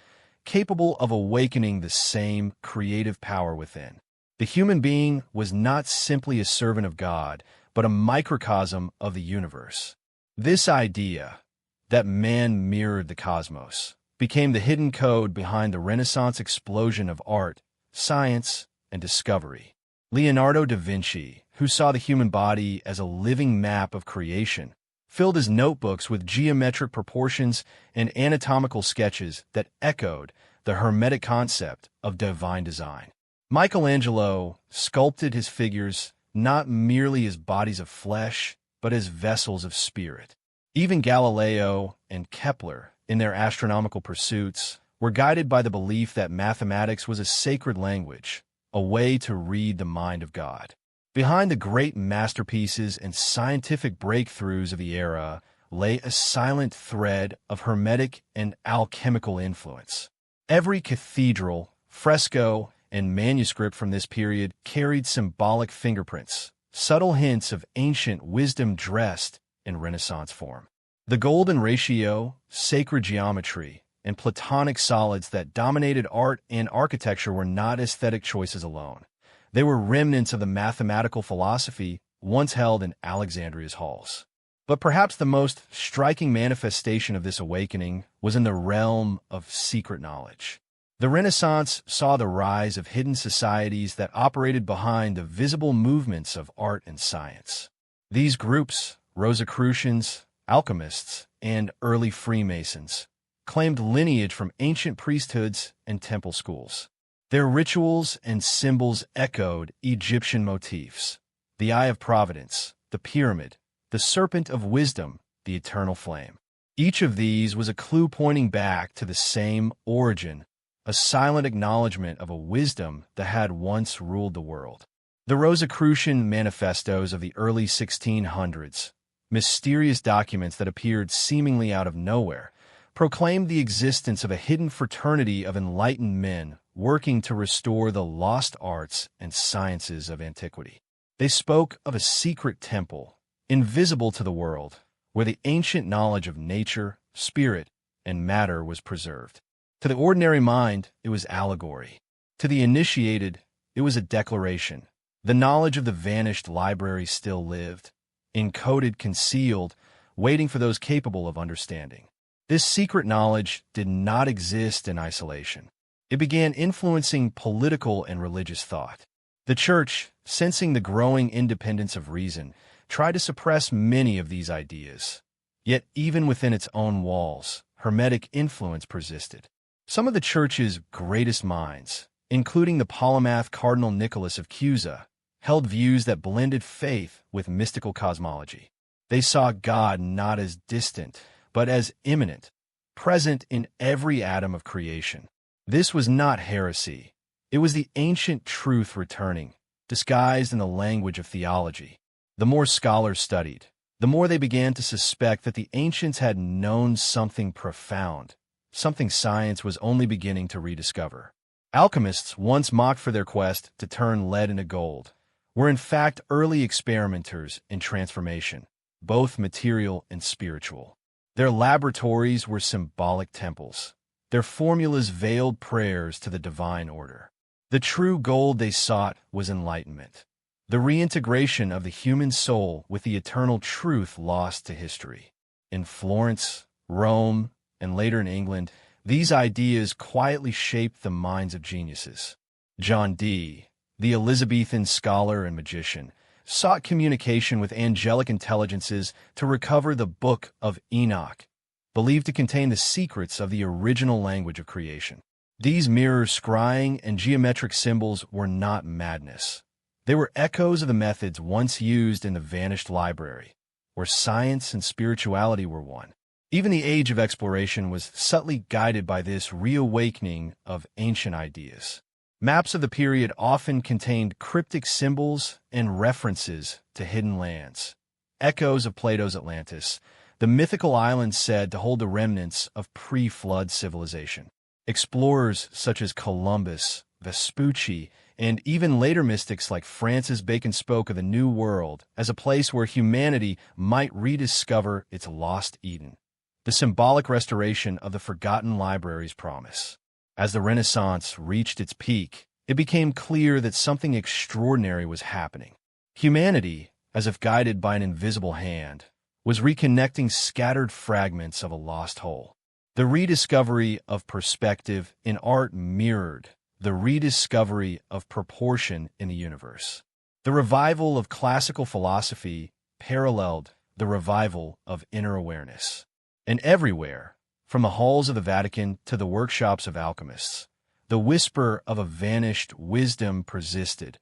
capable of awakening the same creative power within. The human being was not simply a servant of God, but a microcosm of the universe. This idea, that man mirrored the cosmos, became the hidden code behind the Renaissance explosion of art, science, and discovery. Leonardo da Vinci, who saw the human body as a living map of creation, filled his notebooks with geometric proportions and anatomical sketches that echoed the Hermetic concept of divine design. Michelangelo sculpted his figures not merely as bodies of flesh, but as vessels of spirit. Even Galileo and Kepler, in their astronomical pursuits, were guided by the belief that mathematics was a sacred language, a way to read the mind of God. Behind the great masterpieces and scientific breakthroughs of the era lay a silent thread of hermetic and alchemical influence. Every cathedral, fresco, and manuscript from this period carried symbolic fingerprints, subtle hints of ancient wisdom dressed in Renaissance form. The golden ratio, sacred geometry, and Platonic solids that dominated art and architecture were not aesthetic choices alone. They were remnants of the mathematical philosophy once held in Alexandria's halls. But perhaps the most striking manifestation of this awakening was in the realm of secret knowledge. The Renaissance saw the rise of hidden societies that operated behind the visible movements of art and science. These groups, Rosicrucians, alchemists, and early Freemasons, claimed lineage from ancient priesthoods and temple schools. Their rituals and symbols echoed Egyptian motifs: the Eye of Providence, the pyramid, the Serpent of Wisdom, the eternal flame. Each of these was a clue pointing back to the same origin, a silent acknowledgement of a wisdom that had once ruled the world. The Rosicrucian manifestos of the early 1600s, mysterious documents that appeared seemingly out of nowhere, proclaimed the existence of a hidden fraternity of enlightened men working to restore the lost arts and sciences of antiquity. They spoke of a secret temple, invisible to the world, where the ancient knowledge of nature, spirit, and matter was preserved. To the ordinary mind, it was allegory. To the initiated, it was a declaration. The knowledge of the vanished library still lived, encoded, concealed, waiting for those capable of understanding. This secret knowledge did not exist in isolation. It began influencing political and religious thought. The Church, sensing the growing independence of reason, tried to suppress many of these ideas. Yet even within its own walls, Hermetic influence persisted. Some of the Church's greatest minds, including the polymath Cardinal Nicholas of Cusa, held views that blended faith with mystical cosmology. They saw God not as distant, but as immanent, present in every atom of creation. This was not heresy. It was the ancient truth returning, disguised in the language of theology. The more scholars studied, the more they began to suspect that the ancients had known something profound, something science was only beginning to rediscover. Alchemists, once mocked for their quest to turn lead into gold, were in fact early experimenters in transformation, both material and spiritual. Their laboratories were symbolic temples. Their formulas veiled prayers to the divine order. The true gold they sought was enlightenment, the reintegration of the human soul with the eternal truth lost to history. In Florence, Rome, and later in England, these ideas quietly shaped the minds of geniuses. John Dee, the Elizabethan scholar and magician, sought communication with angelic intelligences to recover the Book of Enoch, believed to contain the secrets of the original language of creation. These mirror scrying and geometric symbols were not madness. They were echoes of the methods once used in the vanished library, where science and spirituality were one. Even the age of exploration was subtly guided by this reawakening of ancient ideas. Maps of the period often contained cryptic symbols and references to hidden lands, echoes of Plato's Atlantis, the mythical island said to hold the remnants of pre-flood civilization. Explorers such as Columbus, Vespucci, and even later mystics like Francis Bacon spoke of the New World as a place where humanity might rediscover its lost Eden. The symbolic restoration of the forgotten library's promise. As the Renaissance reached its peak, it became clear that something extraordinary was happening. Humanity, as if guided by an invisible hand, was reconnecting scattered fragments of a lost whole. The rediscovery of perspective in art mirrored the rediscovery of proportion in the universe. The revival of classical philosophy paralleled the revival of inner awareness. And everywhere, from the halls of the Vatican to the workshops of alchemists, the whisper of a vanished wisdom persisted,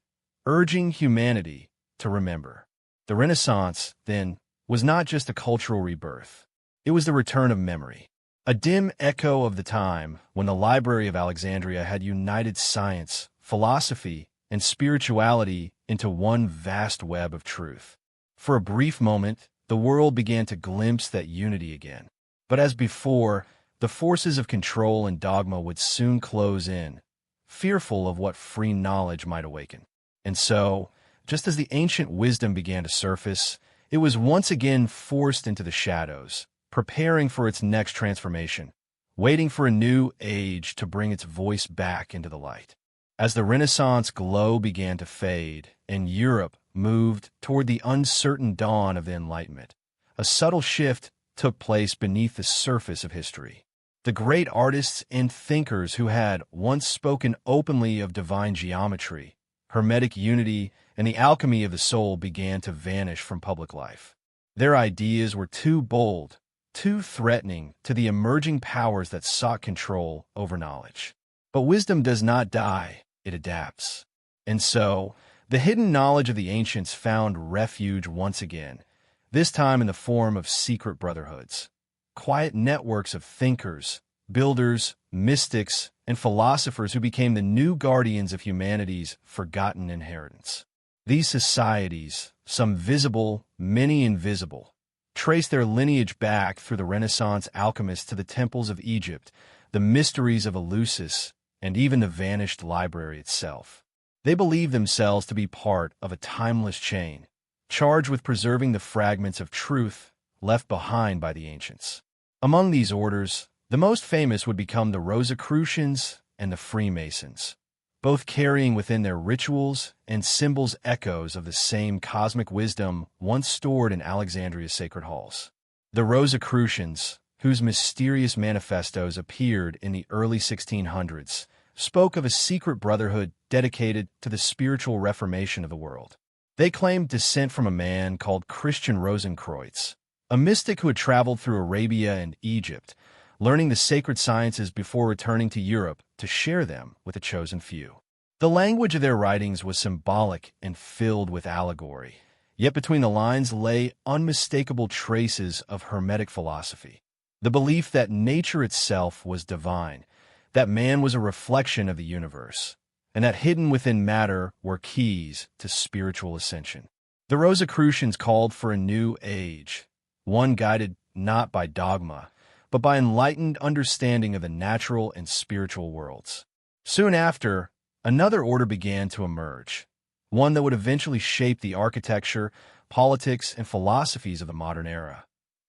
urging humanity to remember. The Renaissance, then, was not just a cultural rebirth. It was the return of memory, a dim echo of the time when the Library of Alexandria had united science, philosophy, and spirituality into one vast web of truth. For a brief moment, the world began to glimpse that unity again. But as before, the forces of control and dogma would soon close in, fearful of what free knowledge might awaken. And so, just as the ancient wisdom began to surface, it was once again forced into the shadows, preparing for its next transformation, waiting for a new age to bring its voice back into the light. As the Renaissance glow began to fade and Europe moved toward the uncertain dawn of the Enlightenment, a subtle shift took place beneath the surface of history. The great artists and thinkers who had once spoken openly of divine geometry, hermetic unity, and the alchemy of the soul began to vanish from public life. Their ideas were too bold, too threatening to the emerging powers that sought control over knowledge. But wisdom does not die, it adapts. And so, the hidden knowledge of the ancients found refuge once again, this time in the form of secret brotherhoods, quiet networks of thinkers, builders, mystics, and philosophers who became the new guardians of humanity's forgotten inheritance. These societies, some visible, many invisible, trace their lineage back through the Renaissance alchemists to the temples of Egypt, the mysteries of Eleusis, and even the vanished library itself. They believe themselves to be part of a timeless chain, charged with preserving the fragments of truth left behind by the ancients. Among these orders, the most famous would become the Rosicrucians and the Freemasons, both carrying within their rituals and symbols echoes of the same cosmic wisdom once stored in Alexandria's sacred halls. The Rosicrucians, whose mysterious manifestos appeared in the early 1600s, spoke of a secret brotherhood dedicated to the spiritual reformation of the world. They claimed descent from a man called Christian Rosenkreutz, a mystic who had traveled through Arabia and Egypt, learning the sacred sciences before returning to Europe to share them with a chosen few. The language of their writings was symbolic and filled with allegory, yet between the lines lay unmistakable traces of Hermetic philosophy. The belief that nature itself was divine, that man was a reflection of the universe, and that hidden within matter were keys to spiritual ascension. The Rosicrucians called for a new age, one guided not by dogma, but by enlightened understanding of the natural and spiritual worlds. Soon after, another order began to emerge, one that would eventually shape the architecture, politics, and philosophies of the modern era,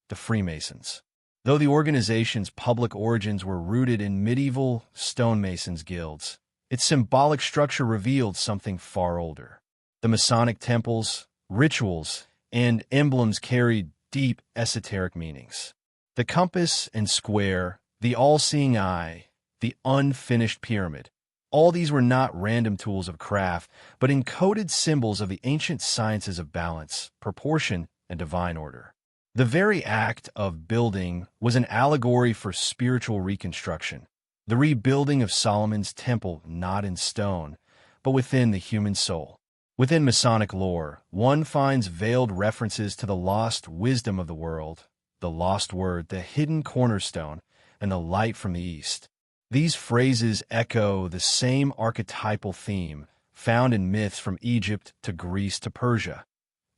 the Freemasons. Though the organization's public origins were rooted in medieval stonemasons' guilds, its symbolic structure revealed something far older. The Masonic temples, rituals, and emblems carried deep esoteric meanings. The compass and square, the all-seeing eye, the unfinished pyramid, all these were not random tools of craft, but encoded symbols of the ancient sciences of balance, proportion, and divine order. The very act of building was an allegory for spiritual reconstruction, the rebuilding of Solomon's temple not in stone, but within the human soul. Within Masonic lore, one finds veiled references to the lost wisdom of the world, the lost word, the hidden cornerstone, and the light from the east. These phrases echo the same archetypal theme found in myths from Egypt to Greece to Persia,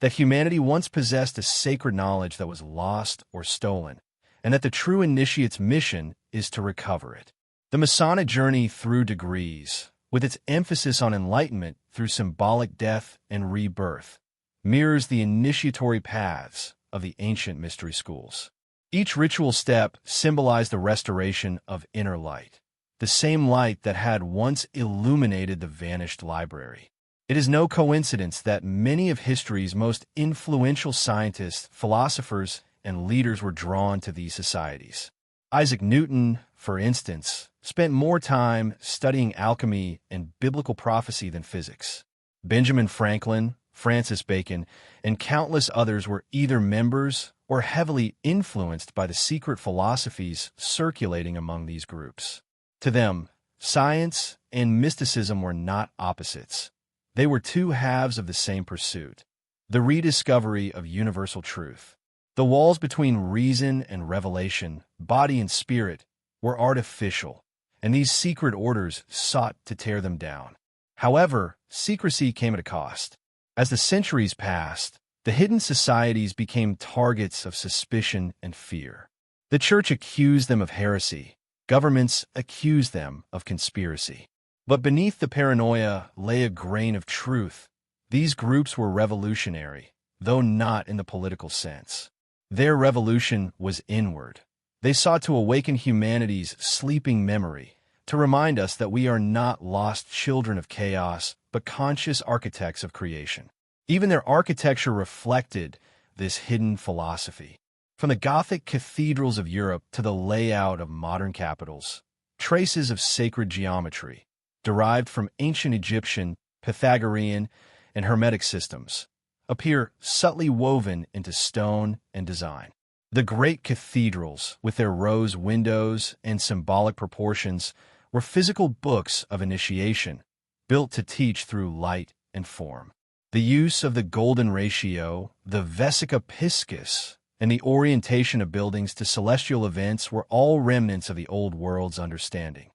that humanity once possessed a sacred knowledge that was lost or stolen, and that the true initiate's mission is to recover it. The Masonic journey through degrees, with its emphasis on enlightenment through symbolic death and rebirth, mirrors the initiatory paths of the ancient mystery schools. Each ritual step symbolized the restoration of inner light, the same light that had once illuminated the vanished library. It is no coincidence that many of history's most influential scientists, philosophers, and leaders were drawn to these societies. Isaac Newton, for instance, spent more time studying alchemy and biblical prophecy than physics. Benjamin Franklin, Francis Bacon, and countless others were either members or heavily influenced by the secret philosophies circulating among these groups. To them, science and mysticism were not opposites. They were two halves of the same pursuit, the rediscovery of universal truth. The walls between reason and revelation, body and spirit, were artificial, and these secret orders sought to tear them down. However, secrecy came at a cost. As the centuries passed, the hidden societies became targets of suspicion and fear. The church accused them of heresy. Governments accused them of conspiracy. But beneath the paranoia lay a grain of truth. These groups were revolutionary, though not in the political sense. Their revolution was inward. They sought to awaken humanity's sleeping memory, to remind us that we are not lost children of chaos, but conscious architects of creation. Even their architecture reflected this hidden philosophy. From the Gothic cathedrals of Europe to the layout of modern capitals, traces of sacred geometry, derived from ancient Egyptian, Pythagorean, and Hermetic systems, appear subtly woven into stone and design. The great cathedrals, with their rose windows and symbolic proportions, were physical books of initiation, built to teach through light and form. The use of the golden ratio, the vesica piscis, and the orientation of buildings to celestial events were all remnants of the old world's understanding.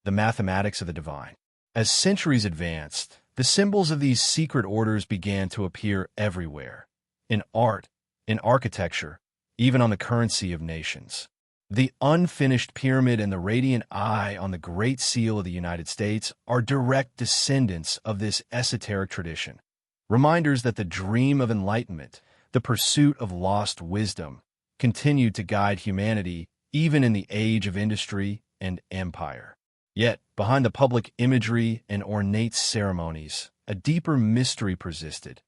The mathematics of the divine. As centuries advanced, the symbols of these secret orders began to appear everywhere, in art, in architecture, even on the currency of nations. The unfinished pyramid and the radiant eye on the Great Seal of the United States are direct descendants of this esoteric tradition, reminders that the dream of enlightenment, the pursuit of lost wisdom, continued to guide humanity even in the age of industry and empire. Yet, behind the public imagery and ornate ceremonies, a deeper mystery persisted.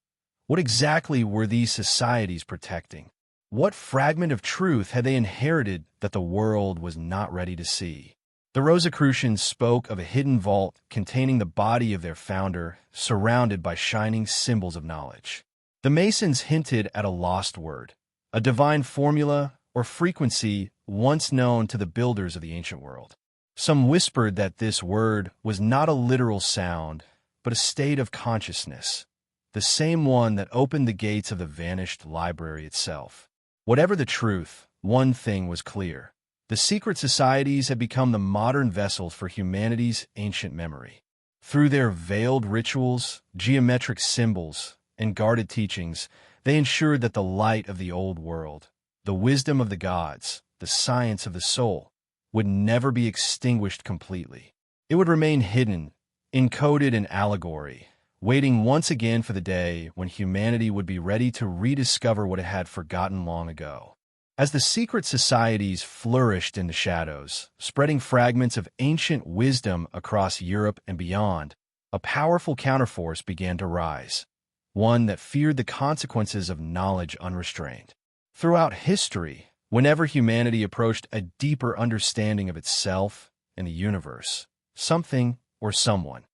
What exactly were these societies protecting? What fragment of truth had they inherited that the world was not ready to see? The Rosicrucians spoke of a hidden vault containing the body of their founder, surrounded by shining symbols of knowledge. The Masons hinted at a lost word, a divine formula or frequency once known to the builders of the ancient world. Some whispered that this word was not a literal sound, but a state of consciousness, the same one that opened the gates of the vanished library itself. Whatever the truth, one thing was clear. The secret societies had become the modern vessels for humanity's ancient memory. Through their veiled rituals, geometric symbols, and guarded teachings, they ensured that the light of the old world, the wisdom of the gods, the science of the soul, would never be extinguished completely. It would remain hidden, encoded in allegory, waiting once again for the day when humanity would be ready to rediscover what it had forgotten long ago. As the secret societies flourished in the shadows, spreading fragments of ancient wisdom across Europe and beyond, a powerful counterforce began to rise, one that feared the consequences of knowledge unrestrained. Throughout history, whenever humanity approached a deeper understanding of itself and the universe, something or someone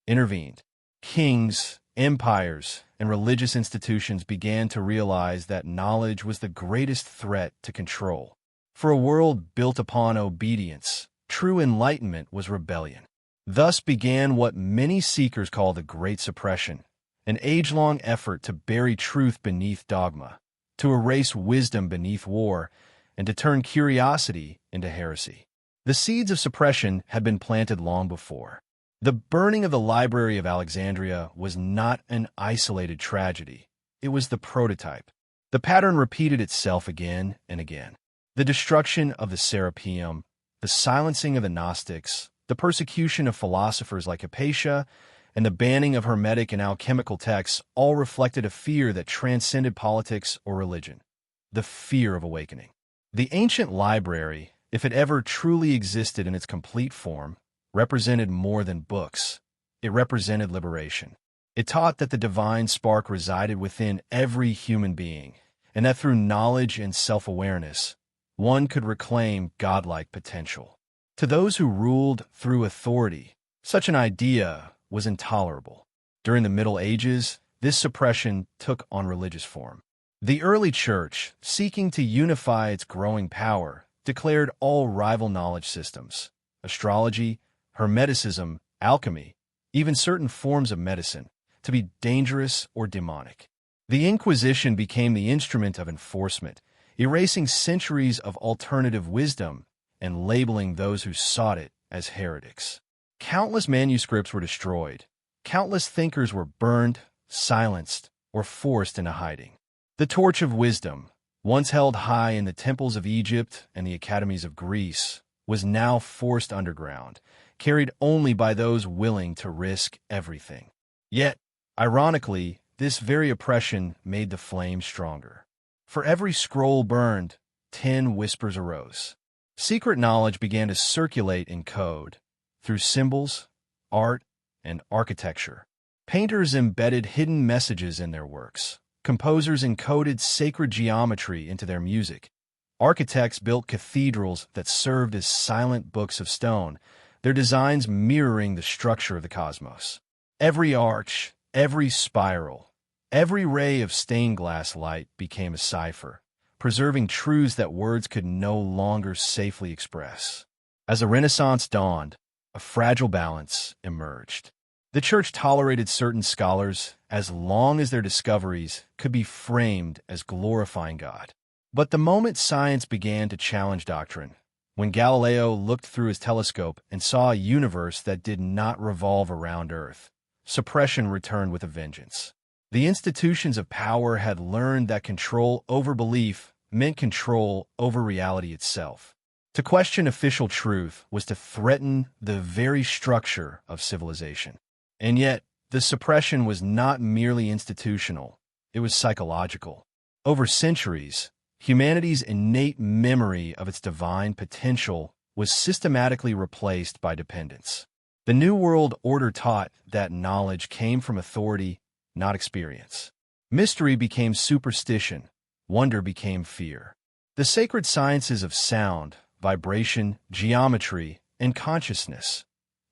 intervened. Kings, empires, and religious institutions began to realize that knowledge was the greatest threat to control. For a world built upon obedience, true enlightenment was rebellion. Thus began what many seekers call the Great Suppression, an age-long effort to bury truth beneath dogma, to erase wisdom beneath war, and to turn curiosity into heresy. The seeds of suppression had been planted long before. The burning of the Library of Alexandria was not an isolated tragedy. It was the prototype. The pattern repeated itself again and again. The destruction of the Serapeum, the silencing of the Gnostics, the persecution of philosophers like Hypatia, and the banning of Hermetic and alchemical texts all reflected a fear that transcended politics or religion, the fear of awakening. The ancient library, if it ever truly existed in its complete form, represented more than books. It represented liberation. It taught that the divine spark resided within every human being, and that through knowledge and self-awareness, one could reclaim godlike potential. To those who ruled through authority, such an idea was intolerable. During the Middle Ages, this suppression took on religious form. The early church, seeking to unify its growing power, declared all rival knowledge systems, astrology, Hermeticism, alchemy, even certain forms of medicine, to be dangerous or demonic. The Inquisition became the instrument of enforcement, erasing centuries of alternative wisdom and labeling those who sought it as heretics. Countless manuscripts were destroyed. Countless thinkers were burned, silenced, or forced into hiding. The torch of wisdom, once held high in the temples of Egypt and the academies of Greece, was now forced underground, carried only by those willing to risk everything. Yet, ironically, this very oppression made the flame stronger. For every scroll burned, 10 whispers arose. Secret knowledge began to circulate in code, through symbols, art, and architecture. Painters embedded hidden messages in their works. Composers encoded sacred geometry into their music. Architects built cathedrals that served as silent books of stone, their designs mirroring the structure of the cosmos. Every arch, every spiral, every ray of stained glass light became a cipher, preserving truths that words could no longer safely express. As the Renaissance dawned, a fragile balance emerged. The Church tolerated certain scholars as long as their discoveries could be framed as glorifying God. But the moment science began to challenge doctrine, when Galileo looked through his telescope and saw a universe that did not revolve around Earth, suppression returned with a vengeance. The institutions of power had learned that control over belief meant control over reality itself. To question official truth was to threaten the very structure of civilization. And yet, the suppression was not merely institutional, it was psychological. Over centuries, humanity's innate memory of its divine potential was systematically replaced by dependence. The New World Order taught that knowledge came from authority, not experience. Mystery became superstition, wonder became fear. The sacred sciences of sound, vibration, geometry, and consciousness,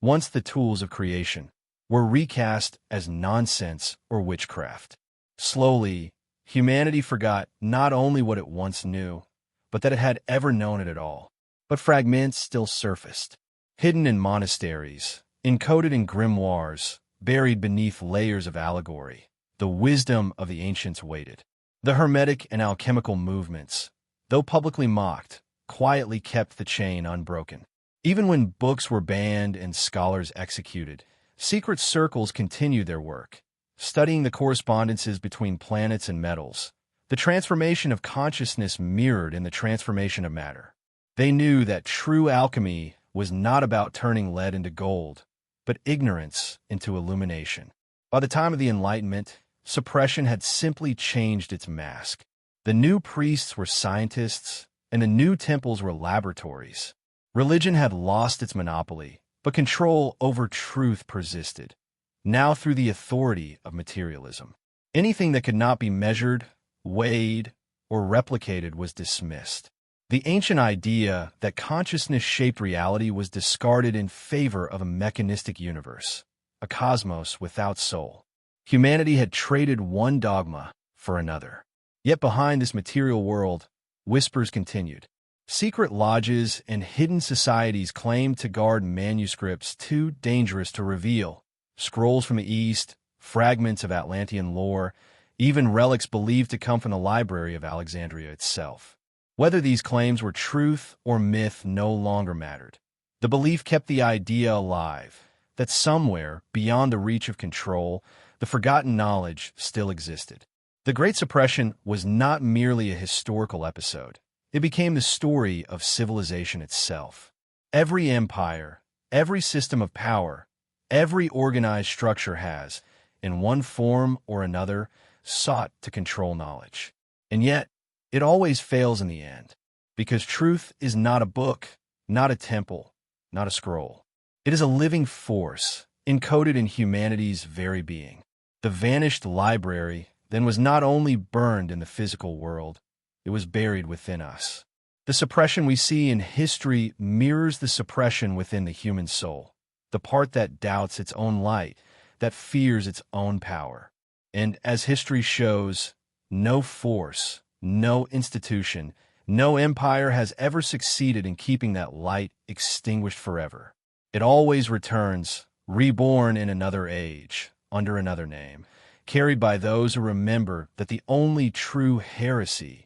once the tools of creation, were recast as nonsense or witchcraft. Slowly, humanity forgot not only what it once knew, but that it had ever known it at all. But fragments still surfaced, hidden in monasteries, encoded in grimoires, buried beneath layers of allegory. The wisdom of the ancients waited. The Hermetic and alchemical movements, though publicly mocked, quietly kept the chain unbroken. Even when books were banned and scholars executed, secret circles continued their work, studying the correspondences between planets and metals, the transformation of consciousness mirrored in the transformation of matter. They knew that true alchemy was not about turning lead into gold, but ignorance into illumination. By the time of the Enlightenment, suppression had simply changed its mask. The new priests were scientists, and the new temples were laboratories. Religion had lost its monopoly, but control over truth persisted, now through the authority of materialism. Anything that could not be measured, weighed, or replicated was dismissed. The ancient idea that consciousness shaped reality was discarded in favor of a mechanistic universe, a cosmos without soul. Humanity had traded one dogma for another. Yet behind this material world, whispers continued. Secret lodges and hidden societies claimed to guard manuscripts too dangerous to reveal, scrolls from the East, fragments of Atlantean lore, even relics believed to come from the library of Alexandria itself. Whether these claims were truth or myth no longer mattered. The belief kept the idea alive, that somewhere, beyond the reach of control, the forgotten knowledge still existed. The Great Suppression was not merely a historical episode. It became the story of civilization itself. Every empire, every system of power, every organized structure has, in one form or another, sought to control knowledge. And yet, it always fails in the end, because truth is not a book, not a temple, not a scroll. It is a living force, encoded in humanity's very being. The vanished library then was not only burned in the physical world, it was buried within us. The suppression we see in history mirrors the suppression within the human soul, the part that doubts its own light, that fears its own power. And as history shows, no force, no institution, no empire has ever succeeded in keeping that light extinguished forever. It always returns, reborn in another age, under another name, carried by those who remember that the only true heresy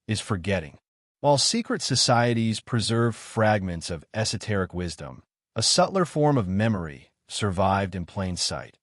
is forgetting. While secret societies preserve fragments of esoteric wisdom, a subtler form of memory survived in plain sight.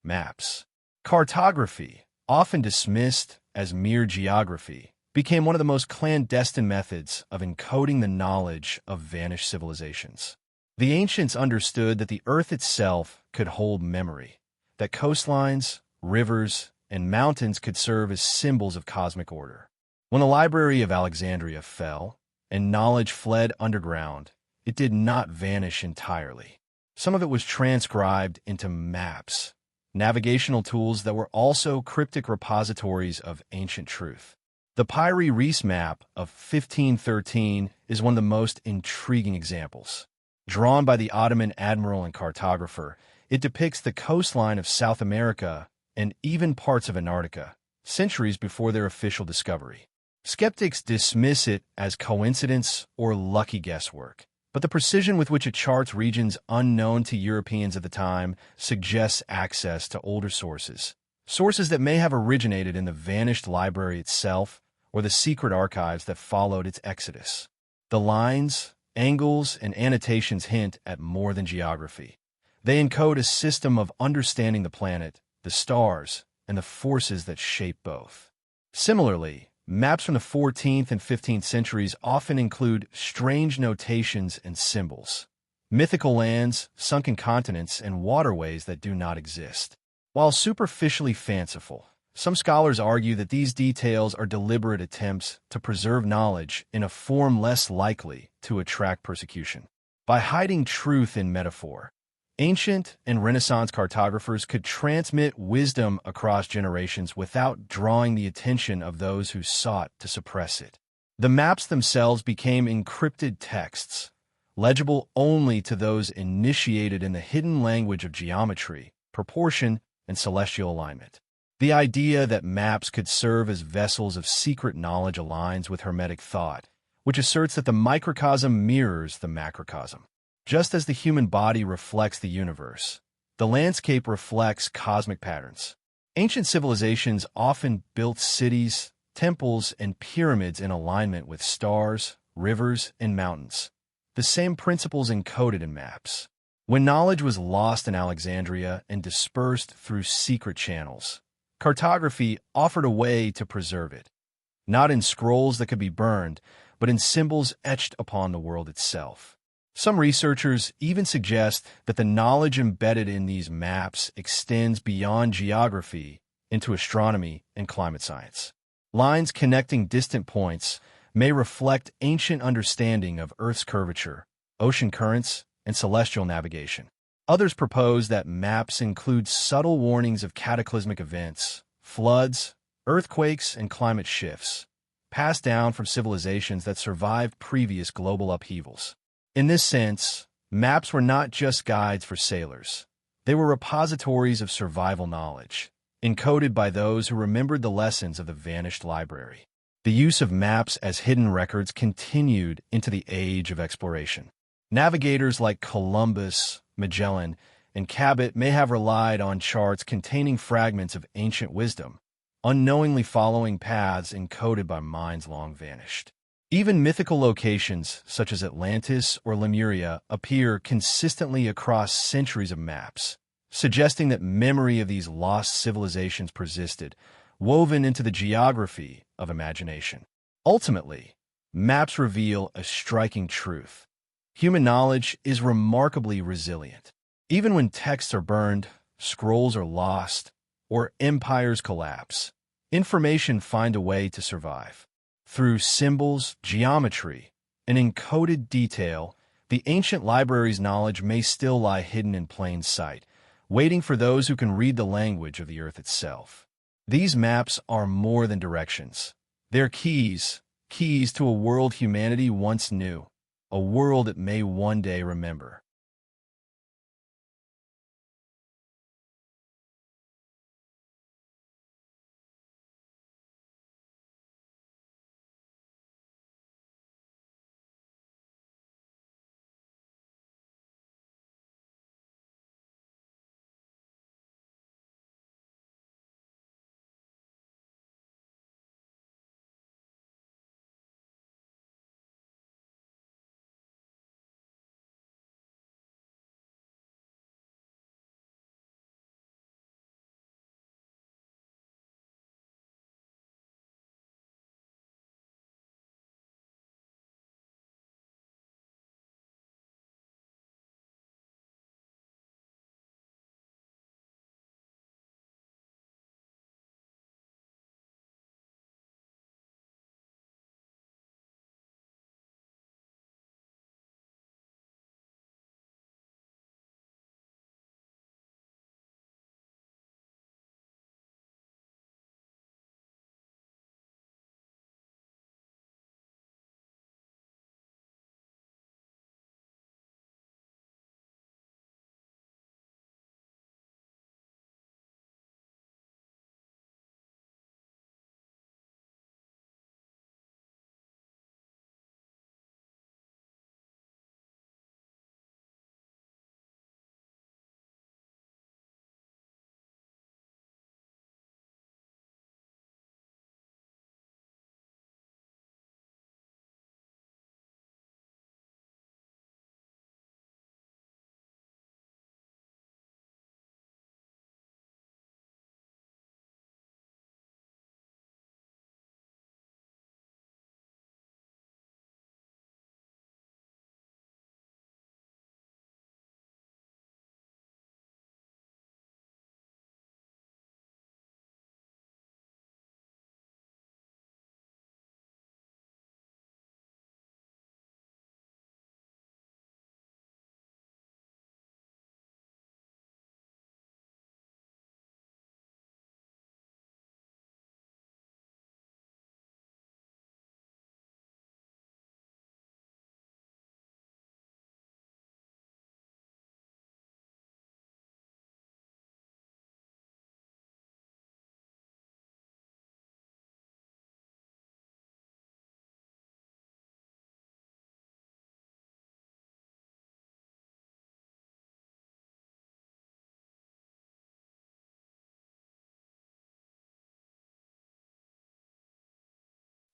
Maps. Cartography, often dismissed as mere geography, became one of the most clandestine methods of encoding the knowledge of vanished civilizations. The ancients understood that the earth itself could hold memory, that coastlines, rivers, and mountains could serve as symbols of cosmic order. When the Library of Alexandria fell, and knowledge fled underground, it did not vanish entirely. Some of it was transcribed into maps, navigational tools that were also cryptic repositories of ancient truth. The Piri Reis map of 1513 is one of the most intriguing examples. Drawn by the Ottoman admiral and cartographer, it depicts the coastline of South America and even parts of Antarctica, centuries before their official discovery. Skeptics dismiss it as coincidence or lucky guesswork, but the precision with which it charts regions unknown to Europeans at the time suggests access to older sources that may have originated in the vanished library itself or the secret archives that followed its exodus. The lines, angles, and annotations hint at more than geography. They encode a system of understanding the planet, the stars, and the forces that shape both. Similarly, maps from the 14th and 15th centuries often include strange notations and symbols, mythical lands, sunken continents, and waterways that do not exist. While superficially fanciful, some scholars argue that these details are deliberate attempts to preserve knowledge in a form less likely to attract persecution. By hiding truth in metaphor, ancient and Renaissance cartographers could transmit wisdom across generations without drawing the attention of those who sought to suppress it. The maps themselves became encrypted texts, legible only to those initiated in the hidden language of geometry, proportion, and celestial alignment. The idea that maps could serve as vessels of secret knowledge aligns with Hermetic thought, which asserts that the microcosm mirrors the macrocosm. Just as the human body reflects the universe, the landscape reflects cosmic patterns. Ancient civilizations often built cities, temples, and pyramids in alignment with stars, rivers, and mountains. The same principles encoded in maps. When knowledge was lost in Alexandria and dispersed through secret channels, cartography offered a way to preserve it, not in scrolls that could be burned, but in symbols etched upon the world itself. Some researchers even suggest that the knowledge embedded in these maps extends beyond geography into astronomy and climate science. Lines connecting distant points may reflect ancient understanding of Earth's curvature, ocean currents, and celestial navigation. Others propose that maps include subtle warnings of cataclysmic events, floods, earthquakes, and climate shifts, passed down from civilizations that survived previous global upheavals. In this sense, maps were not just guides for sailors. They were repositories of survival knowledge, encoded by those who remembered the lessons of the vanished library. The use of maps as hidden records continued into the age of exploration. Navigators like Columbus, Magellan, and Cabot may have relied on charts containing fragments of ancient wisdom, unknowingly following paths encoded by minds long vanished. Even mythical locations, such as Atlantis or Lemuria, appear consistently across centuries of maps, suggesting that memory of these lost civilizations persisted, woven into the geography of imagination. Ultimately, maps reveal a striking truth. Human knowledge is remarkably resilient. Even when texts are burned, scrolls are lost, or empires collapse, information find a way to survive. Through symbols, geometry, and encoded detail, the ancient library's knowledge may still lie hidden in plain sight, waiting for those who can read the language of the earth itself. These maps are more than directions. They're keys to a world humanity once knew, a world it may one day remember.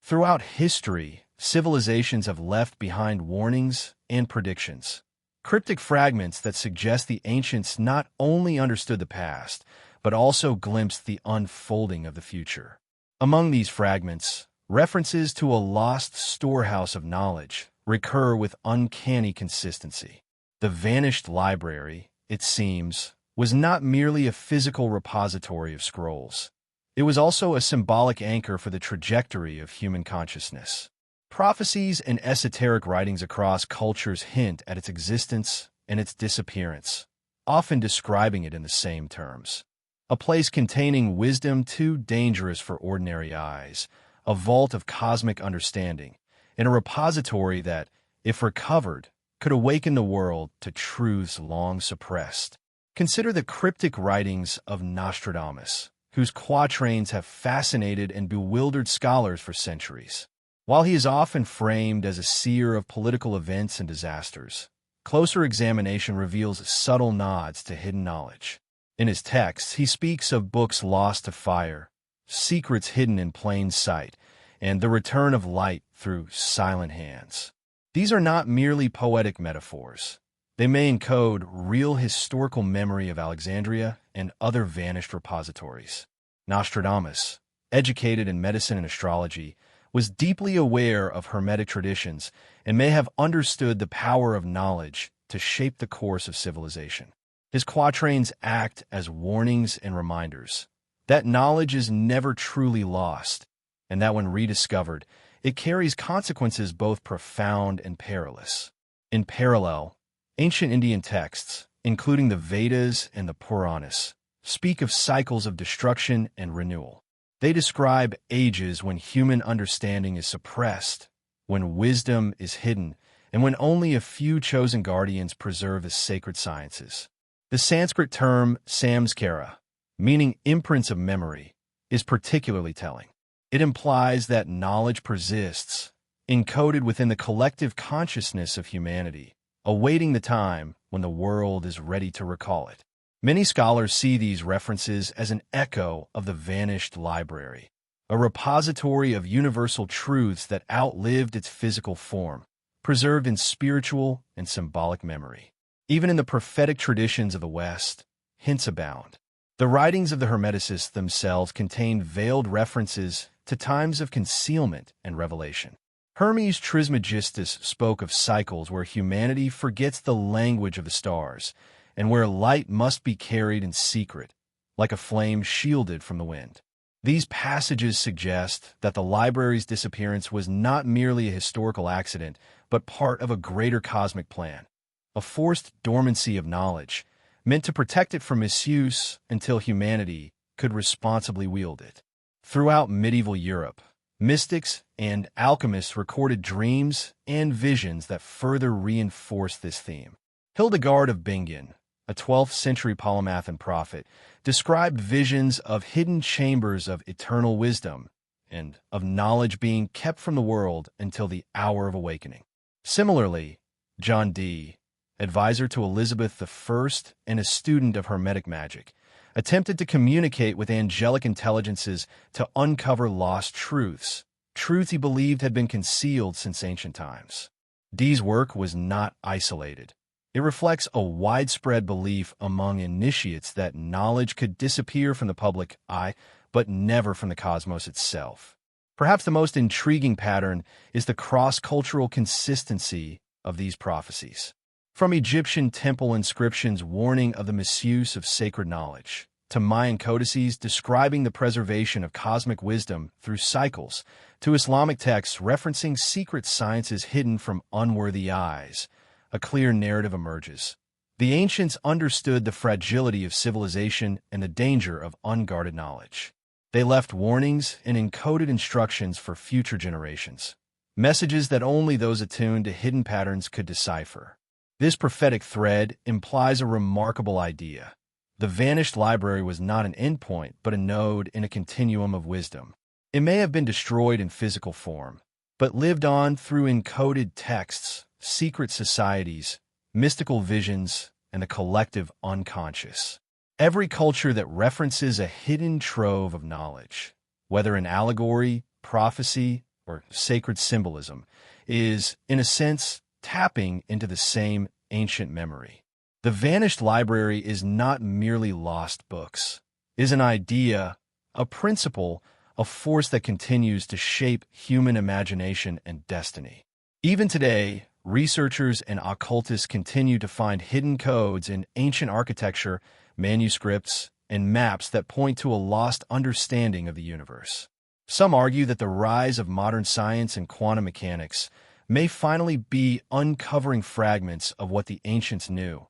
Throughout history, civilizations have left behind warnings and predictions. Cryptic fragments that suggest the ancients not only understood the past, but also glimpsed the unfolding of the future. Among these fragments, references to a lost storehouse of knowledge recur with uncanny consistency. The vanished library, it seems, was not merely a physical repository of scrolls. It was also a symbolic anchor for the trajectory of human consciousness. Prophecies and esoteric writings across cultures hint at its existence and its disappearance, often describing it in the same terms. A place containing wisdom too dangerous for ordinary eyes, a vault of cosmic understanding, and a repository that, if recovered, could awaken the world to truths long suppressed. Consider the cryptic writings of Nostradamus, whose quatrains have fascinated and bewildered scholars for centuries. While he is often framed as a seer of political events and disasters, closer examination reveals subtle nods to hidden knowledge. In his texts, he speaks of books lost to fire, secrets hidden in plain sight, and the return of light through silent hands. These are not merely poetic metaphors. They may encode real historical memory of Alexandria and other vanished repositories. Nostradamus, educated in medicine and astrology, was deeply aware of Hermetic traditions and may have understood the power of knowledge to shape the course of civilization. His quatrains act as warnings and reminders that knowledge is never truly lost, and that when rediscovered, it carries consequences both profound and perilous. In parallel, ancient Indian texts, including the Vedas and the Puranas, speak of cycles of destruction and renewal. They describe ages when human understanding is suppressed, when wisdom is hidden, and when only a few chosen guardians preserve the sacred sciences. The Sanskrit term samskara, meaning imprints of memory, is particularly telling. It implies that knowledge persists, encoded within the collective consciousness of humanity, awaiting the time when the world is ready to recall it. Many scholars see these references as an echo of the vanished library, a repository of universal truths that outlived its physical form, preserved in spiritual and symbolic memory. Even in the prophetic traditions of the West, hints abound. The writings of the Hermeticists themselves contain veiled references to times of concealment and revelation. Hermes Trismegistus spoke of cycles where humanity forgets the language of the stars, and where light must be carried in secret, like a flame shielded from the wind. These passages suggest that the library's disappearance was not merely a historical accident, but part of a greater cosmic plan, a forced dormancy of knowledge, meant to protect it from misuse until humanity could responsibly wield it. Throughout medieval Europe, mystics and alchemists recorded dreams and visions that further reinforced this theme. Hildegard of Bingen, a 12th century polymath and prophet, described visions of hidden chambers of eternal wisdom and of knowledge being kept from the world until the hour of awakening. Similarly, John Dee, advisor to Elizabeth I and a student of Hermetic magic, attempted to communicate with angelic intelligences to uncover lost truths he believed had been concealed since ancient times. Dee's work was not isolated. It reflects a widespread belief among initiates that knowledge could disappear from the public eye, but never from the cosmos itself. Perhaps the most intriguing pattern is the cross-cultural consistency of these prophecies. From Egyptian temple inscriptions warning of the misuse of sacred knowledge, to Mayan codices describing the preservation of cosmic wisdom through cycles, to Islamic texts referencing secret sciences hidden from unworthy eyes, a clear narrative emerges. The ancients understood the fragility of civilization and the danger of unguarded knowledge. They left warnings and encoded instructions for future generations, messages that only those attuned to hidden patterns could decipher. This prophetic thread implies a remarkable idea. The vanished library was not an endpoint, but a node in a continuum of wisdom. It may have been destroyed in physical form, but lived on through encoded texts, secret societies, mystical visions, and the collective unconscious. Every culture that references a hidden trove of knowledge, whether in allegory, prophecy, or sacred symbolism, is, in a sense, tapping into the same ancient memory. The vanished library is not merely lost books. It is an idea, a principle, a force that continues to shape human imagination and destiny. Even today, researchers and occultists continue to find hidden codes in ancient architecture, manuscripts, and maps that point to a lost understanding of the universe. Some argue that the rise of modern science and quantum mechanics may finally be uncovering fragments of what the ancients knew,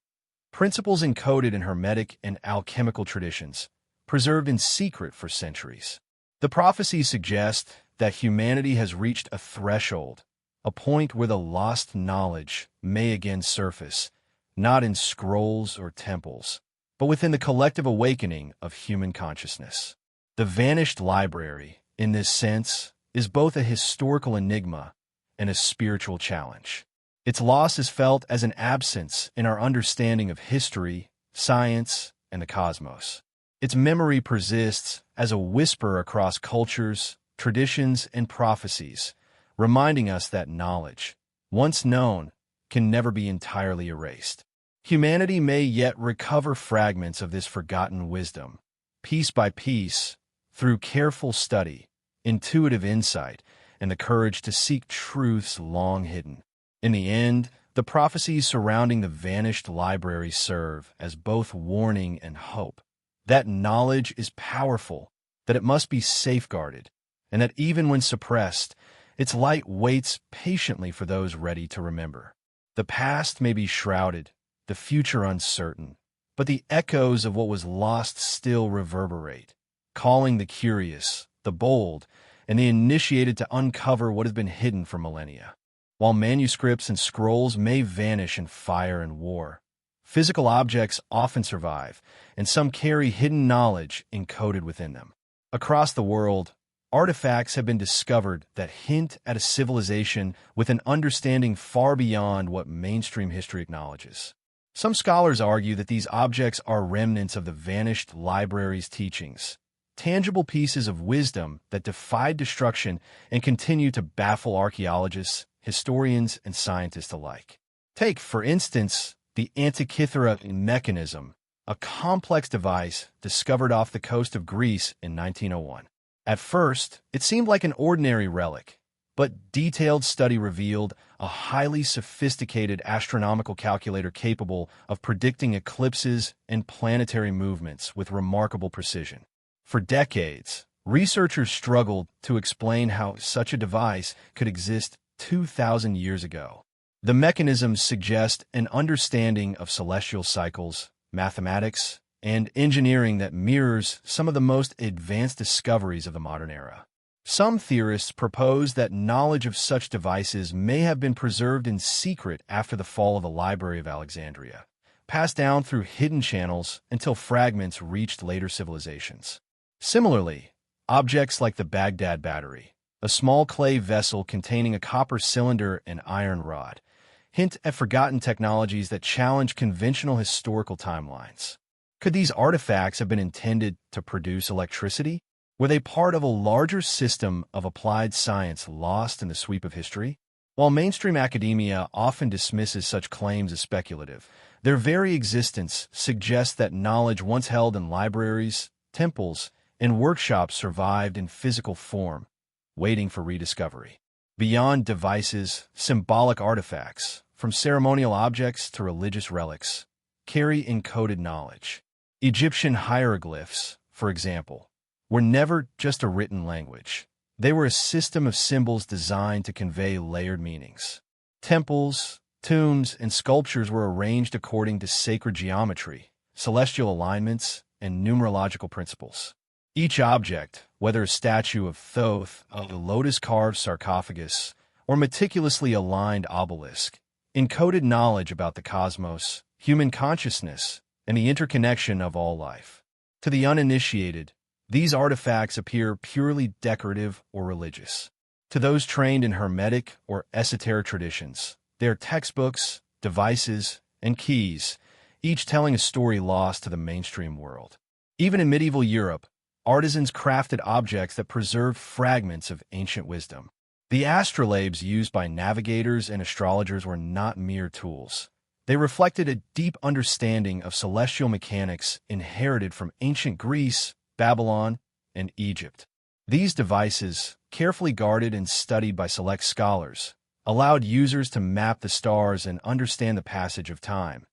principles encoded in Hermetic and alchemical traditions, preserved in secret for centuries. The prophecies suggest that humanity has reached a threshold, a point where the lost knowledge may again surface, not in scrolls or temples, but within the collective awakening of human consciousness. The vanished library, in this sense, is both a historical enigma and a spiritual challenge. Its loss is felt as an absence in our understanding of history, science, and the cosmos. Its memory persists as a whisper across cultures, traditions, and prophecies, reminding us that knowledge, once known, can never be entirely erased. Humanity may yet recover fragments of this forgotten wisdom, piece by piece, through careful study, intuitive insight, and the courage to seek truths long hidden. In the end, the prophecies surrounding the vanished library serve as both warning and hope. That knowledge is powerful, that it must be safeguarded, and that even when suppressed, its light waits patiently for those ready to remember. The past may be shrouded, the future uncertain, but the echoes of what was lost still reverberate, calling the curious, the bold, and the initiated to uncover what has been hidden for millennia. While manuscripts and scrolls may vanish in fire and war, physical objects often survive, and some carry hidden knowledge encoded within them. Across the world, artifacts have been discovered that hint at a civilization with an understanding far beyond what mainstream history acknowledges. Some scholars argue that these objects are remnants of the vanished library's teachings, tangible pieces of wisdom that defied destruction and continue to baffle archaeologists, historians, and scientists alike. Take, for instance, the Antikythera mechanism, a complex device discovered off the coast of Greece in 1901. At first, it seemed like an ordinary relic, but detailed study revealed a highly sophisticated astronomical calculator capable of predicting eclipses and planetary movements with remarkable precision. For decades, researchers struggled to explain how such a device could exist 2,000 years ago. The mechanisms suggest an understanding of celestial cycles, mathematics, and engineering that mirrors some of the most advanced discoveries of the modern era. Some theorists propose that knowledge of such devices may have been preserved in secret after the fall of the Library of Alexandria, passed down through hidden channels until fragments reached later civilizations. Similarly, objects like the Baghdad battery, a small clay vessel containing a copper cylinder and iron rod, hint at forgotten technologies that challenge conventional historical timelines. Could these artifacts have been intended to produce electricity? Were they part of a larger system of applied science lost in the sweep of history? While mainstream academia often dismisses such claims as speculative, their very existence suggests that knowledge once held in libraries, temples, and workshops survived in physical form, waiting for rediscovery. Beyond devices, symbolic artifacts, from ceremonial objects to religious relics, carry encoded knowledge. Egyptian hieroglyphs, for example, were never just a written language. They were a system of symbols designed to convey layered meanings. Temples, tombs, and sculptures were arranged according to sacred geometry, celestial alignments, and numerological principles. Each object, whether a statue of Thoth, a lotus-carved sarcophagus, or meticulously aligned obelisk, encoded knowledge about the cosmos, human consciousness, and the interconnection of all life. To the uninitiated, these artifacts appear purely decorative or religious. To those trained in Hermetic or esoteric traditions, they are textbooks, devices, and keys, each telling a story lost to the mainstream world. Even in medieval Europe, artisans crafted objects that preserved fragments of ancient wisdom. The astrolabes used by navigators and astrologers were not mere tools. They reflected a deep understanding of celestial mechanics inherited from ancient Greece, Babylon, and Egypt. These devices, carefully guarded and studied by select scholars, allowed users to map the stars and understand the passage of time,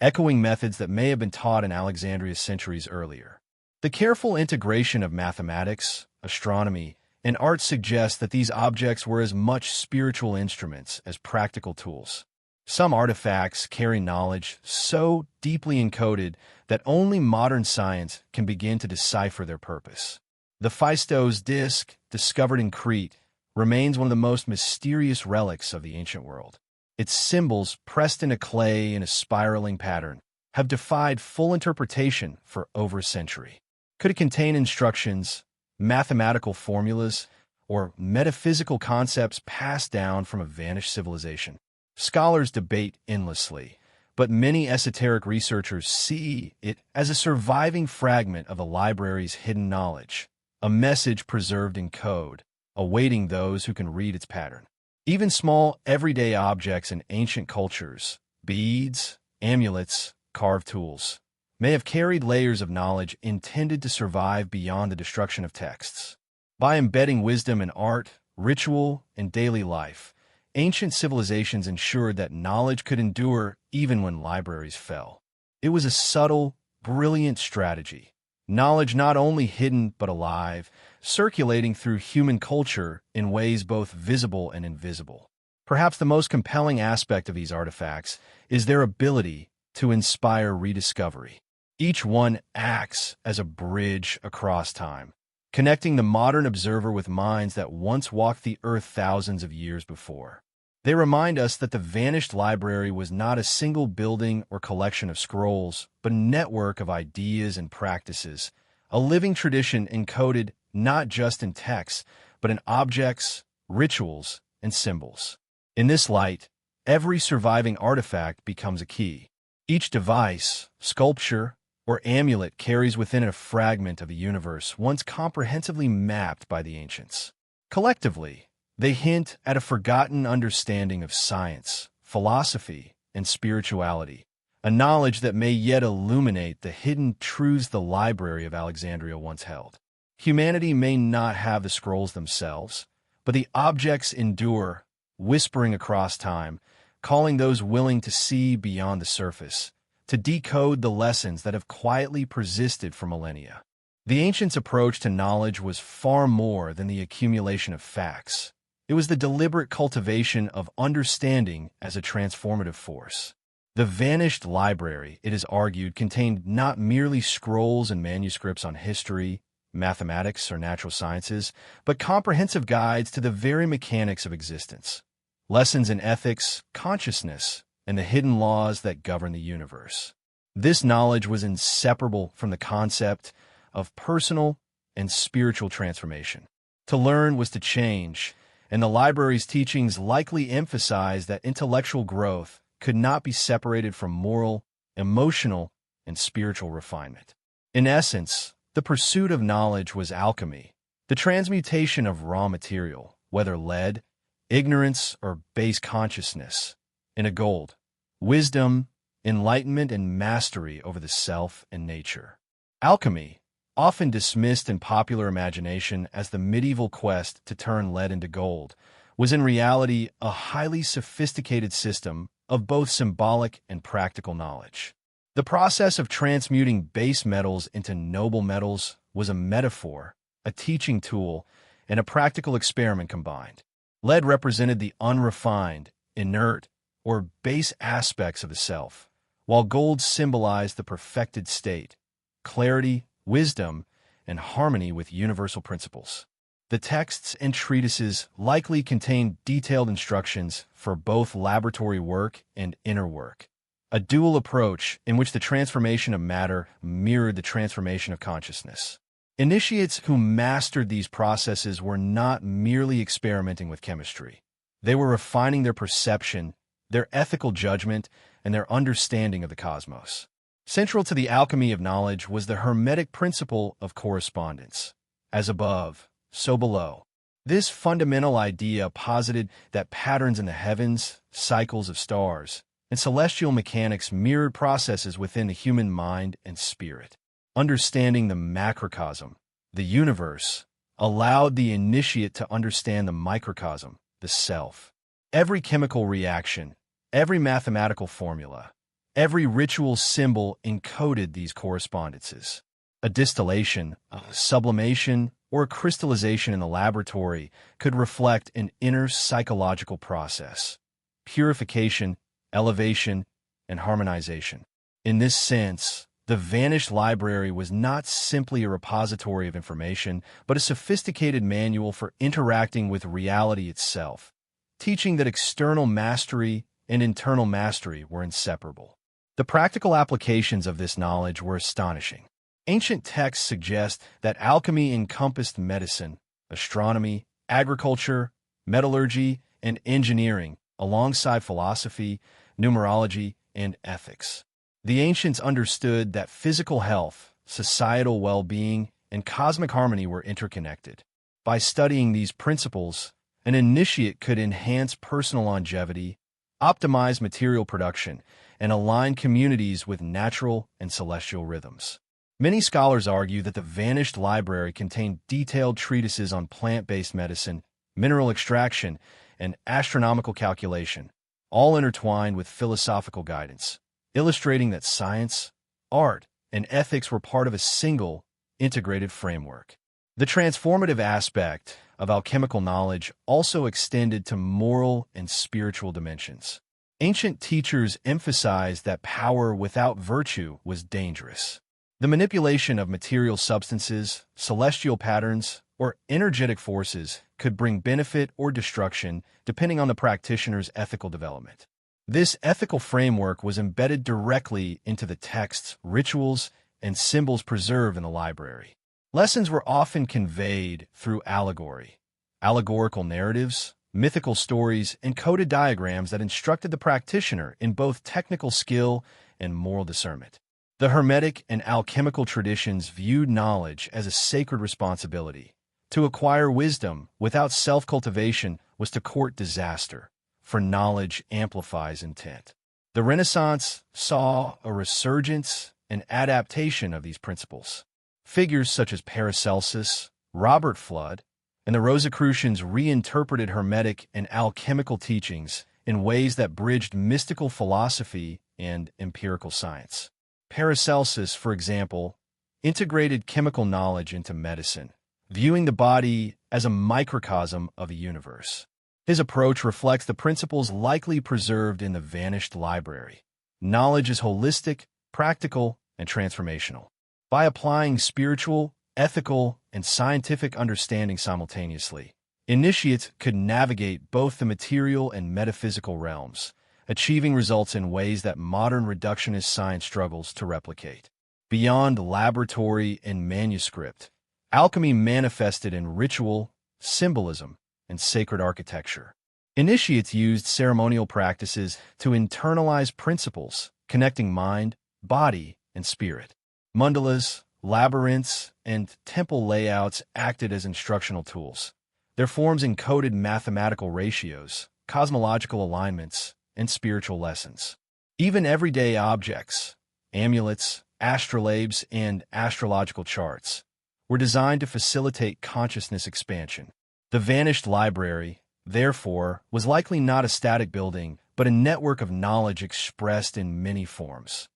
echoing methods that may have been taught in Alexandria centuries earlier. The careful integration of mathematics, astronomy, and art suggests that these objects were as much spiritual instruments as practical tools. Some artifacts carry knowledge so deeply encoded that only modern science can begin to decipher their purpose. The Phaistos disc, discovered in Crete, remains one of the most mysterious relics of the ancient world. Its symbols, pressed into clay in a spiraling pattern, have defied full interpretation for over a century. Could it contain instructions, mathematical formulas, or metaphysical concepts passed down from a vanished civilization? Scholars debate endlessly, but many esoteric researchers see it as a surviving fragment of the library's hidden knowledge, a message preserved in code, awaiting those who can read its pattern. Even small, everyday objects in ancient cultures, beads, amulets, carved tools, may have carried layers of knowledge intended to survive beyond the destruction of texts. By embedding wisdom in art, ritual, and daily life, ancient civilizations ensured that knowledge could endure even when libraries fell. It was a subtle, brilliant strategy. Knowledge not only hidden but alive, circulating through human culture in ways both visible and invisible. Perhaps the most compelling aspect of these artifacts is their ability to inspire rediscovery. Each one acts as a bridge across time, connecting the modern observer with minds that once walked the earth thousands of years before. They remind us that the vanished library was not a single building or collection of scrolls, but a network of ideas and practices, a living tradition encoded not just in texts, but in objects, rituals, and symbols. In this light, every surviving artifact becomes a key. Each device, sculpture, or amulet carries within it a fragment of the universe once comprehensively mapped by the ancients. Collectively, they hint at a forgotten understanding of science, philosophy, and spirituality, a knowledge that may yet illuminate the hidden truths the Library of Alexandria once held. Humanity may not have the scrolls themselves, but the objects endure, whispering across time, calling those willing to see beyond the surface, to decode the lessons that have quietly persisted for millennia. The ancients' approach to knowledge was far more than the accumulation of facts. It was the deliberate cultivation of understanding as a transformative force. The vanished library, it is argued, contained not merely scrolls and manuscripts on history, mathematics, or natural sciences, but comprehensive guides to the very mechanics of existence. Lessons in ethics, consciousness, and the hidden laws that govern the universe. This knowledge was inseparable from the concept of personal and spiritual transformation. To learn was to change, and the library's teachings likely emphasized that intellectual growth could not be separated from moral, emotional, and spiritual refinement. In essence, the pursuit of knowledge was alchemy, the transmutation of raw material, whether lead, ignorance, or base consciousness, into gold, wisdom, enlightenment, and mastery over the self and nature. Alchemy, often dismissed in popular imagination as the medieval quest to turn lead into gold, was in reality a highly sophisticated system of both symbolic and practical knowledge. The process of transmuting base metals into noble metals was a metaphor, a teaching tool, and a practical experiment combined. Lead represented the unrefined, inert, or base aspects of the self, while gold symbolized the perfected state, clarity, wisdom, and harmony with universal principles. The texts and treatises likely contained detailed instructions for both laboratory work and inner work, a dual approach in which the transformation of matter mirrored the transformation of consciousness. Initiates who mastered these processes were not merely experimenting with chemistry. They were refining their perception, their ethical judgment, and their understanding of the cosmos. Central to the alchemy of knowledge was the Hermetic principle of correspondence. As above, so below. This fundamental idea posited that patterns in the heavens, cycles of stars, and celestial mechanics mirrored processes within the human mind and spirit. Understanding the macrocosm, the universe, allowed the initiate to understand the microcosm, the self. Every chemical reaction, every mathematical formula, every ritual symbol encoded these correspondences. A distillation, a sublimation, or a crystallization in the laboratory could reflect an inner psychological process: purification, elevation, and harmonization. In this sense, the vanished library was not simply a repository of information, but a sophisticated manual for interacting with reality itself, teaching that external mastery and internal mastery were inseparable. The practical applications of this knowledge were astonishing. Ancient texts suggest that alchemy encompassed medicine, astronomy, agriculture, metallurgy, and engineering, alongside philosophy, numerology, and ethics. The ancients understood that physical health, societal well-being, and cosmic harmony were interconnected. By studying these principles, an initiate could enhance personal longevity, optimize material production, and align communities with natural and celestial rhythms. Many scholars argue that the vanished library contained detailed treatises on plant-based medicine, mineral extraction, and astronomical calculation, all intertwined with philosophical guidance, illustrating that science, art, and ethics were part of a single, integrated framework. The transformative aspect of alchemical knowledge also extended to moral and spiritual dimensions. Ancient teachers emphasized that power without virtue was dangerous. The manipulation of material substances, celestial patterns, or energetic forces could bring benefit or destruction depending on the practitioner's ethical development. This ethical framework was embedded directly into the texts, rituals, and symbols preserved in the library. Lessons were often conveyed through allegory, allegorical narratives, mythical stories, and coded diagrams that instructed the practitioner in both technical skill and moral discernment. The Hermetic and alchemical traditions viewed knowledge as a sacred responsibility. To acquire wisdom without self-cultivation was to court disaster, for knowledge amplifies intent. The Renaissance saw a resurgence and adaptation of these principles. Figures such as Paracelsus, Robert Fludd, and the Rosicrucians reinterpreted Hermetic and alchemical teachings in ways that bridged mystical philosophy and empirical science. Paracelsus, for example, integrated chemical knowledge into medicine, viewing the body as a microcosm of the universe. His approach reflects the principles likely preserved in the vanished library. Knowledge is holistic, practical, and transformational. By applying spiritual, ethical, and scientific understanding simultaneously, initiates could navigate both the material and metaphysical realms, achieving results in ways that modern reductionist science struggles to replicate. Beyond laboratory and manuscript, alchemy manifested in ritual, symbolism, and sacred architecture. Initiates used ceremonial practices to internalize principles, connecting mind, body, and spirit. Mandalas, labyrinths, and temple layouts acted as instructional tools. Their forms encoded mathematical ratios, cosmological alignments, and spiritual lessons. Even everyday objects, amulets, astrolabes, and astrological charts, were designed to facilitate consciousness expansion. The vanished library, therefore, was likely not a static building, but a network of knowledge expressed in many forms.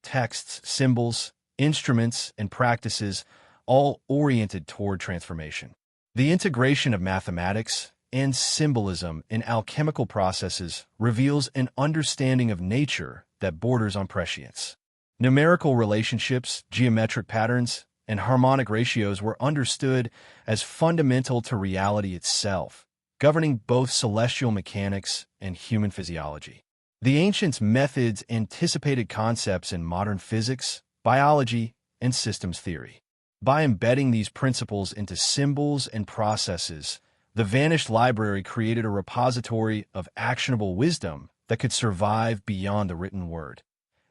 Texts, symbols, instruments, and practices, all oriented toward transformation. The integration of mathematics and symbolism in alchemical processes reveals an understanding of nature that borders on prescience. Numerical relationships, geometric patterns, and harmonic ratios were understood as fundamental to reality itself, governing both celestial mechanics and human physiology. The ancients' methods anticipated concepts in modern physics, biology, and systems theory. By embedding these principles into symbols and processes, the vanished library created a repository of actionable wisdom that could survive beyond the written word.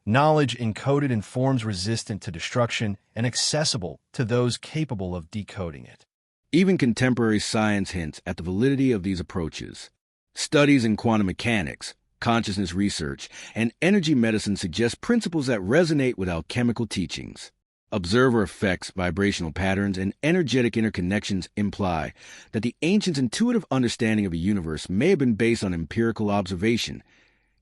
Knowledge encoded in forms resistant to destruction and accessible to those capable of decoding it. Even contemporary science hints at the validity of these approaches. Studies in quantum mechanics, consciousness research, and energy medicine suggest principles that resonate with alchemical teachings. Observer effects, vibrational patterns, and energetic interconnections imply that the ancients' intuitive understanding of a universe may have been based on empirical observation,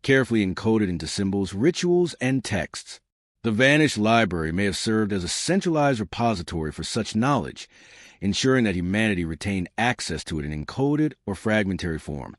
carefully encoded into symbols, rituals, and texts. The vanished library may have served as a centralized repository for such knowledge, ensuring that humanity retained access to it in encoded or fragmentary form,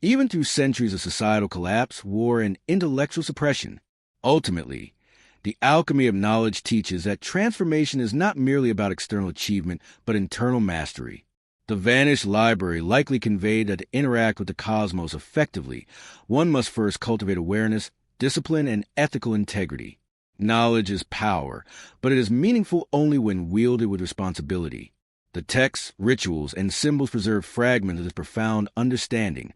even through centuries of societal collapse, war, and intellectual suppression. Ultimately, the alchemy of knowledge teaches that transformation is not merely about external achievement, but internal mastery. The vanished library likely conveyed that to interact with the cosmos effectively, one must first cultivate awareness, discipline, and ethical integrity. Knowledge is power, but it is meaningful only when wielded with responsibility. The texts, rituals, and symbols preserve fragments of this profound understanding,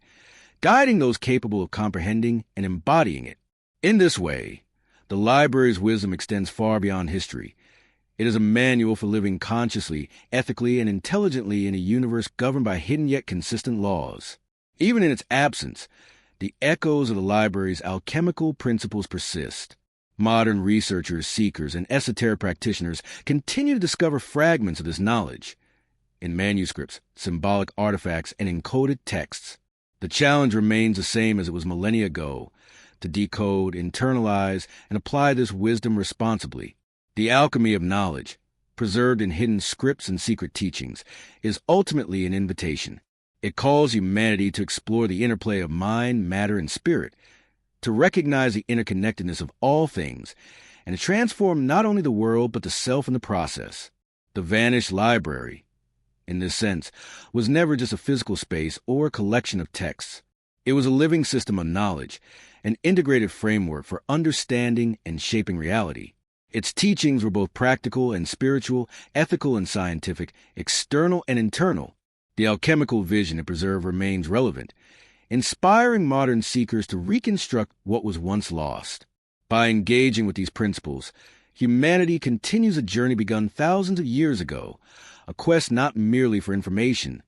guiding those capable of comprehending and embodying it. In this way, the library's wisdom extends far beyond history. It is a manual for living consciously, ethically, and intelligently in a universe governed by hidden yet consistent laws. Even in its absence, the echoes of the library's alchemical principles persist. Modern researchers, seekers, and esoteric practitioners continue to discover fragments of this knowledge in manuscripts, symbolic artifacts, and encoded texts. The challenge remains the same as it was millennia ago: to decode, internalize, and apply this wisdom responsibly. The alchemy of knowledge, preserved in hidden scripts and secret teachings, is ultimately an invitation. It calls humanity to explore the interplay of mind, matter, and spirit, to recognize the interconnectedness of all things, and to transform not only the world but the self in the process. The vanished library, in this sense, was never just a physical space or a collection of texts. It was a living system of knowledge, an integrated framework for understanding and shaping reality. Its teachings were both practical and spiritual, ethical and scientific, external and internal. The alchemical vision it preserved remains relevant, inspiring modern seekers to reconstruct what was once lost. By engaging with these principles, humanity continues a journey begun thousands of years ago, a quest not merely for information,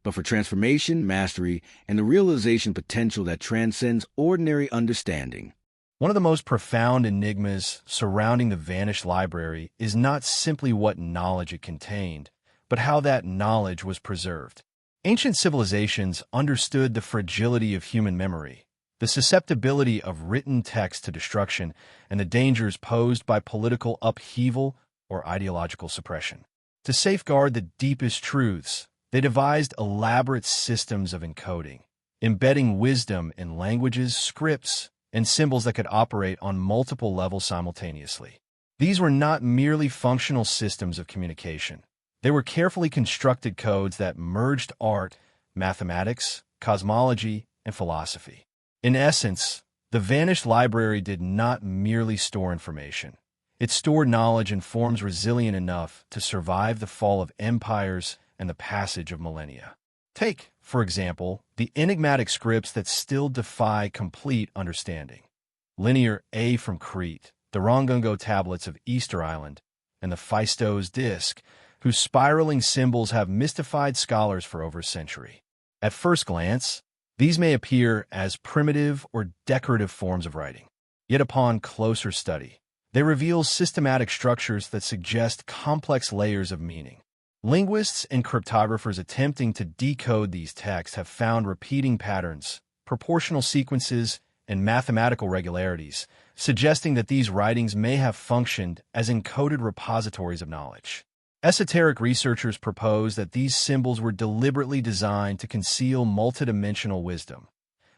but for transformation, mastery, and the realization potential that transcends ordinary understanding. One of the most profound enigmas surrounding the vanished library is not simply what knowledge it contained, but how that knowledge was preserved. Ancient civilizations understood the fragility of human memory, the susceptibility of written text to destruction, and the dangers posed by political upheaval or ideological suppression. To safeguard the deepest truths, they devised elaborate systems of encoding, embedding wisdom in languages, scripts, and symbols that could operate on multiple levels simultaneously. These were not merely functional systems of communication. They were carefully constructed codes that merged art, mathematics, cosmology, and philosophy. In essence, the vanished library did not merely store information. It stored knowledge in forms resilient enough to survive the fall of empires and the passage of millennia. Take, for example, the enigmatic scripts that still defy complete understanding. Linear A from Crete, the Rongongo tablets of Easter Island, and the Phaistos disc, whose spiraling symbols have mystified scholars for over a century. At first glance, these may appear as primitive or decorative forms of writing. Yet upon closer study, they reveal systematic structures that suggest complex layers of meaning. Linguists and cryptographers attempting to decode these texts have found repeating patterns, proportional sequences, and mathematical regularities, suggesting that these writings may have functioned as encoded repositories of knowledge. Esoteric researchers propose that these symbols were deliberately designed to conceal multidimensional wisdom.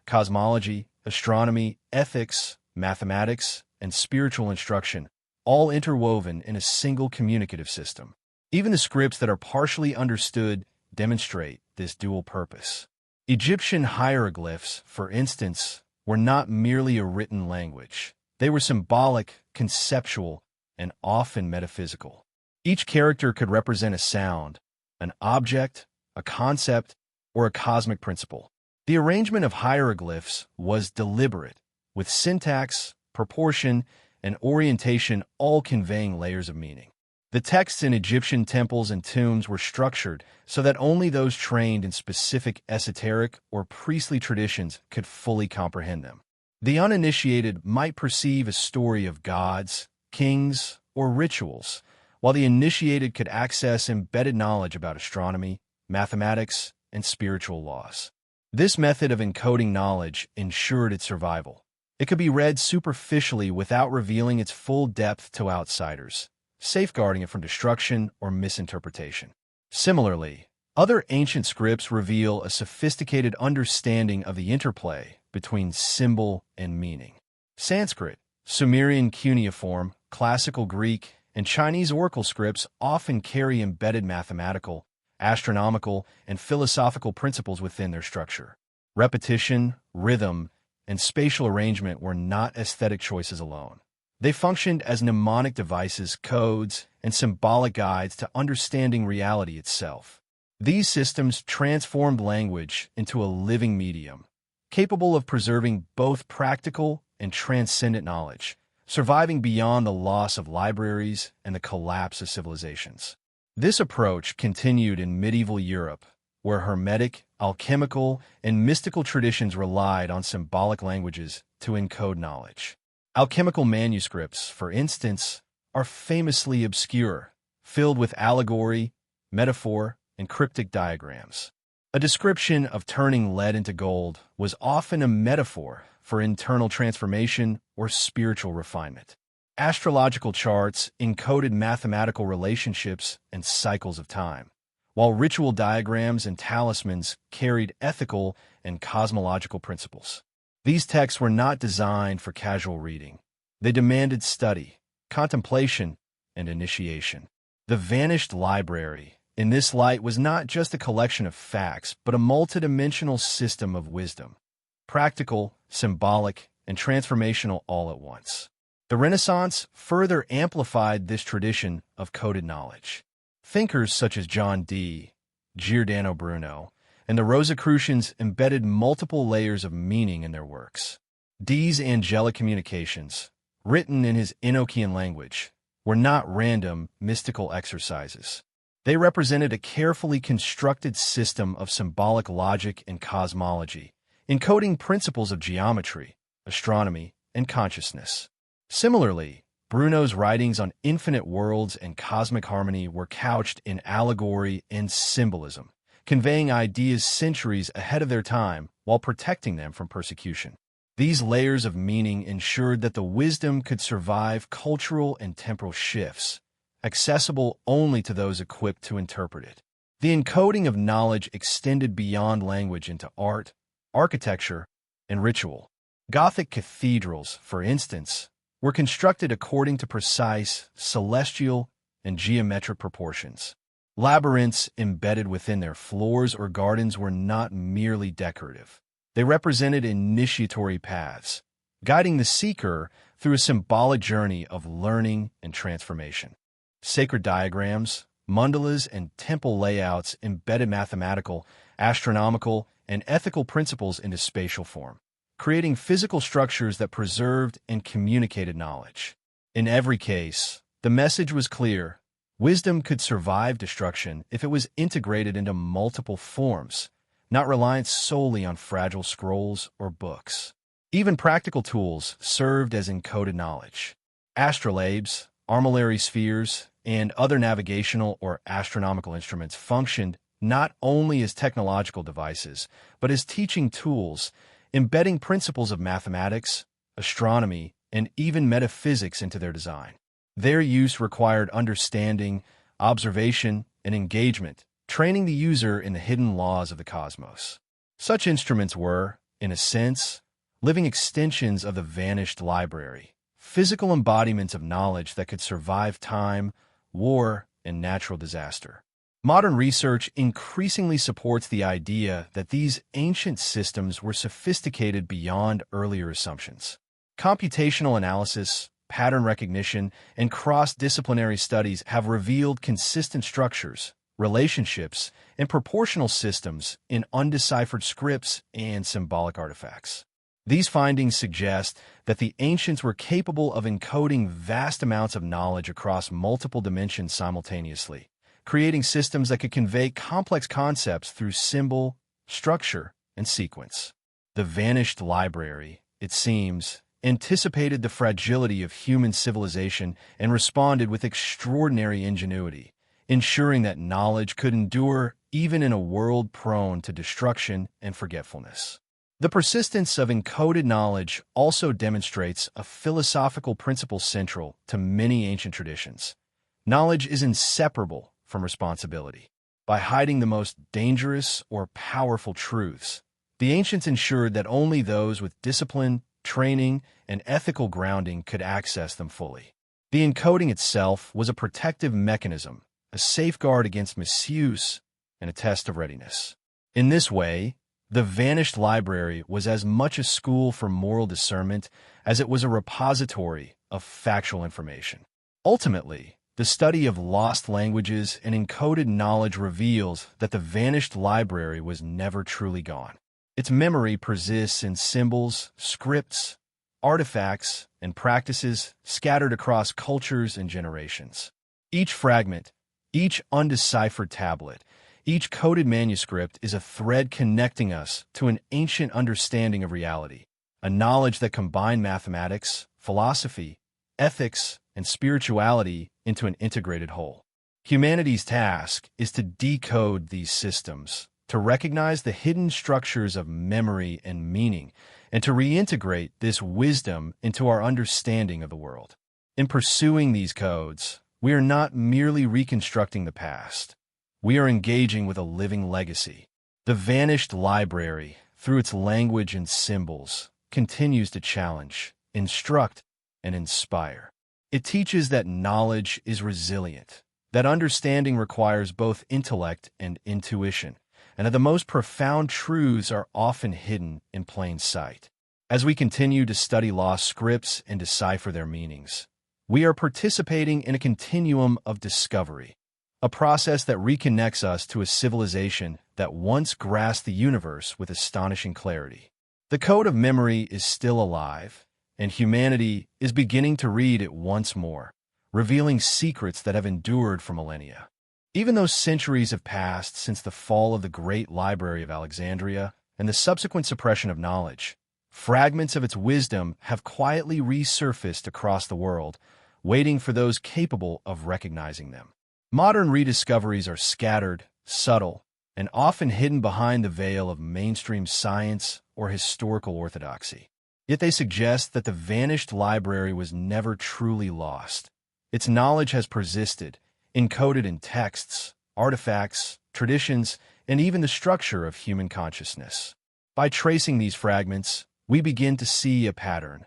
Cosmology, astronomy, ethics, mathematics, and spiritual instruction, all interwoven in a single communicative system. Even the scripts that are partially understood demonstrate this dual purpose. Egyptian hieroglyphs, for instance, were not merely a written language. They were symbolic, conceptual, and often metaphysical. Each character could represent a sound, an object, a concept, or a cosmic principle. The arrangement of hieroglyphs was deliberate, with syntax, proportion, and orientation all conveying layers of meaning. The texts in Egyptian temples and tombs were structured so that only those trained in specific esoteric or priestly traditions could fully comprehend them. The uninitiated might perceive a story of gods, kings, or rituals, while the initiated could access embedded knowledge about astronomy, mathematics, and spiritual laws. This method of encoding knowledge ensured its survival. It could be read superficially without revealing its full depth to outsiders, safeguarding it from destruction or misinterpretation. Similarly, other ancient scripts reveal a sophisticated understanding of the interplay between symbol and meaning. Sanskrit, Sumerian cuneiform, Classical Greek, and Chinese oracle scripts often carry embedded mathematical, astronomical, and philosophical principles within their structure. Repetition, rhythm, and spatial arrangement were not aesthetic choices alone. They functioned as mnemonic devices, codes, and symbolic guides to understanding reality itself. These systems transformed language into a living medium, capable of preserving both practical and transcendent knowledge, surviving beyond the loss of libraries and the collapse of civilizations. This approach continued in medieval Europe, where Hermetic, alchemical, and mystical traditions relied on symbolic languages to encode knowledge. Alchemical manuscripts, for instance, are famously obscure, filled with allegory, metaphor, and cryptic diagrams. A description of turning lead into gold was often a metaphor for internal transformation or spiritual refinement. Astrological charts encoded mathematical relationships and cycles of time, while ritual diagrams and talismans carried ethical and cosmological principles. These texts were not designed for casual reading. They demanded study, contemplation, and initiation. The vanished library, in this light, was not just a collection of facts, but a multidimensional system of wisdom, practical, symbolic, and transformational all at once. The Renaissance further amplified this tradition of coded knowledge. Thinkers such as John Dee, Giordano Bruno, and the Rosicrucians embedded multiple layers of meaning in their works. Dee's angelic communications, written in his Enochian language, were not random, mystical exercises. They represented a carefully constructed system of symbolic logic and cosmology, encoding principles of geometry, astronomy, and consciousness. Similarly, Bruno's writings on infinite worlds and cosmic harmony were couched in allegory and symbolism, conveying ideas centuries ahead of their time while protecting them from persecution. These layers of meaning ensured that the wisdom could survive cultural and temporal shifts, accessible only to those equipped to interpret it. The encoding of knowledge extended beyond language into art, architecture, and ritual. Gothic cathedrals, for instance, were constructed according to precise celestial and geometric proportions. Labyrinths embedded within their floors or gardens were not merely decorative. They represented initiatory paths, guiding the seeker through a symbolic journey of learning and transformation. Sacred diagrams, mandalas, and temple layouts embedded mathematical, astronomical, and ethical principles into spatial form, creating physical structures that preserved and communicated knowledge. In every case, the message was clear. Wisdom could survive destruction if it was integrated into multiple forms, not reliant solely on fragile scrolls or books. Even practical tools served as encoded knowledge. Astrolabes, armillary spheres, and other navigational or astronomical instruments functioned not only as technological devices, but as teaching tools, embedding principles of mathematics, astronomy, and even metaphysics into their design. Their use required understanding, observation, and engagement, training the user in the hidden laws of the cosmos. Such instruments were, in a sense, living extensions of the vanished library, physical embodiments of knowledge that could survive time, war, and natural disaster. Modern research increasingly supports the idea that these ancient systems were sophisticated beyond earlier assumptions. Computational analysis, pattern recognition, and cross-disciplinary studies have revealed consistent structures, relationships, and proportional systems in undeciphered scripts and symbolic artifacts. These findings suggest that the ancients were capable of encoding vast amounts of knowledge across multiple dimensions simultaneously, creating systems that could convey complex concepts through symbol, structure, and sequence. The vanished library, it seems, anticipated the fragility of human civilization and responded with extraordinary ingenuity, ensuring that knowledge could endure even in a world prone to destruction and forgetfulness. The persistence of encoded knowledge also demonstrates a philosophical principle central to many ancient traditions. Knowledge is inseparable from responsibility. By hiding the most dangerous or powerful truths, the ancients ensured that only those with discipline, training, and ethical grounding could access them fully. The encoding itself was a protective mechanism, a safeguard against misuse, and a test of readiness. In this way, the vanished library was as much a school for moral discernment as it was a repository of factual information. Ultimately, the study of lost languages and encoded knowledge reveals that the vanished library was never truly gone. Its memory persists in symbols, scripts, artifacts, and practices scattered across cultures and generations. Each fragment, each undeciphered tablet, each coded manuscript is a thread connecting us to an ancient understanding of reality, a knowledge that combined mathematics, philosophy, ethics, and spirituality into an integrated whole. Humanity's task is to decode these systems, to recognize the hidden structures of memory and meaning, and to reintegrate this wisdom into our understanding of the world. In pursuing these codes, we are not merely reconstructing the past. We are engaging with a living legacy. The vanished library, through its language and symbols, continues to challenge, instruct, and inspire. It teaches that knowledge is resilient, that understanding requires both intellect and intuition, and that the most profound truths are often hidden in plain sight. As we continue to study lost scripts and decipher their meanings, we are participating in a continuum of discovery, a process that reconnects us to a civilization that once grasped the universe with astonishing clarity. The code of memory is still alive, and humanity is beginning to read it once more, revealing secrets that have endured for millennia. Even though centuries have passed since the fall of the great library of Alexandria and the subsequent suppression of knowledge, fragments of its wisdom have quietly resurfaced across the world, waiting for those capable of recognizing them. Modern rediscoveries are scattered, subtle, and often hidden behind the veil of mainstream science or historical orthodoxy. Yet they suggest that the vanished library was never truly lost. Its knowledge has persisted, encoded in texts, artifacts, traditions, and even the structure of human consciousness. By tracing these fragments, we begin to see a pattern,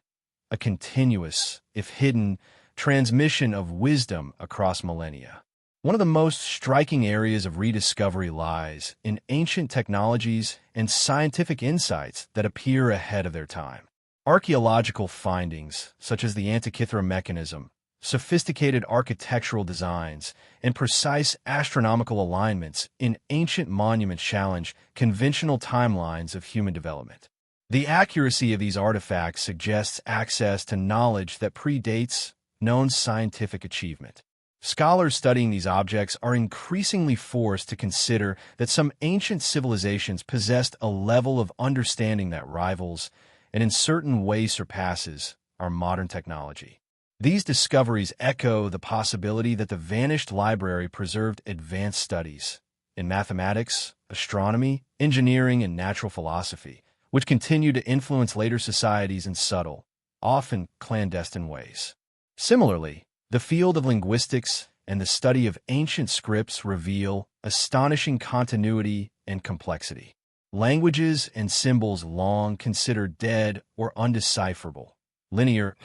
a continuous, if hidden, transmission of wisdom across millennia. One of the most striking areas of rediscovery lies in ancient technologies and scientific insights that appear ahead of their time. Archaeological findings, such as the Antikythera mechanism, sophisticated architectural designs, and precise astronomical alignments in ancient monuments challenge conventional timelines of human development. The accuracy of these artifacts suggests access to knowledge that predates known scientific achievement. Scholars studying these objects are increasingly forced to consider that some ancient civilizations possessed a level of understanding that rivals, and in certain ways surpasses, our modern technology. These discoveries echo the possibility that the vanished library preserved advanced studies in mathematics, astronomy, engineering, and natural philosophy, which continue to influence later societies in subtle, often clandestine ways. Similarly, the field of linguistics and the study of ancient scripts reveal astonishing continuity and complexity. Languages and symbols long considered dead or undecipherable, linear,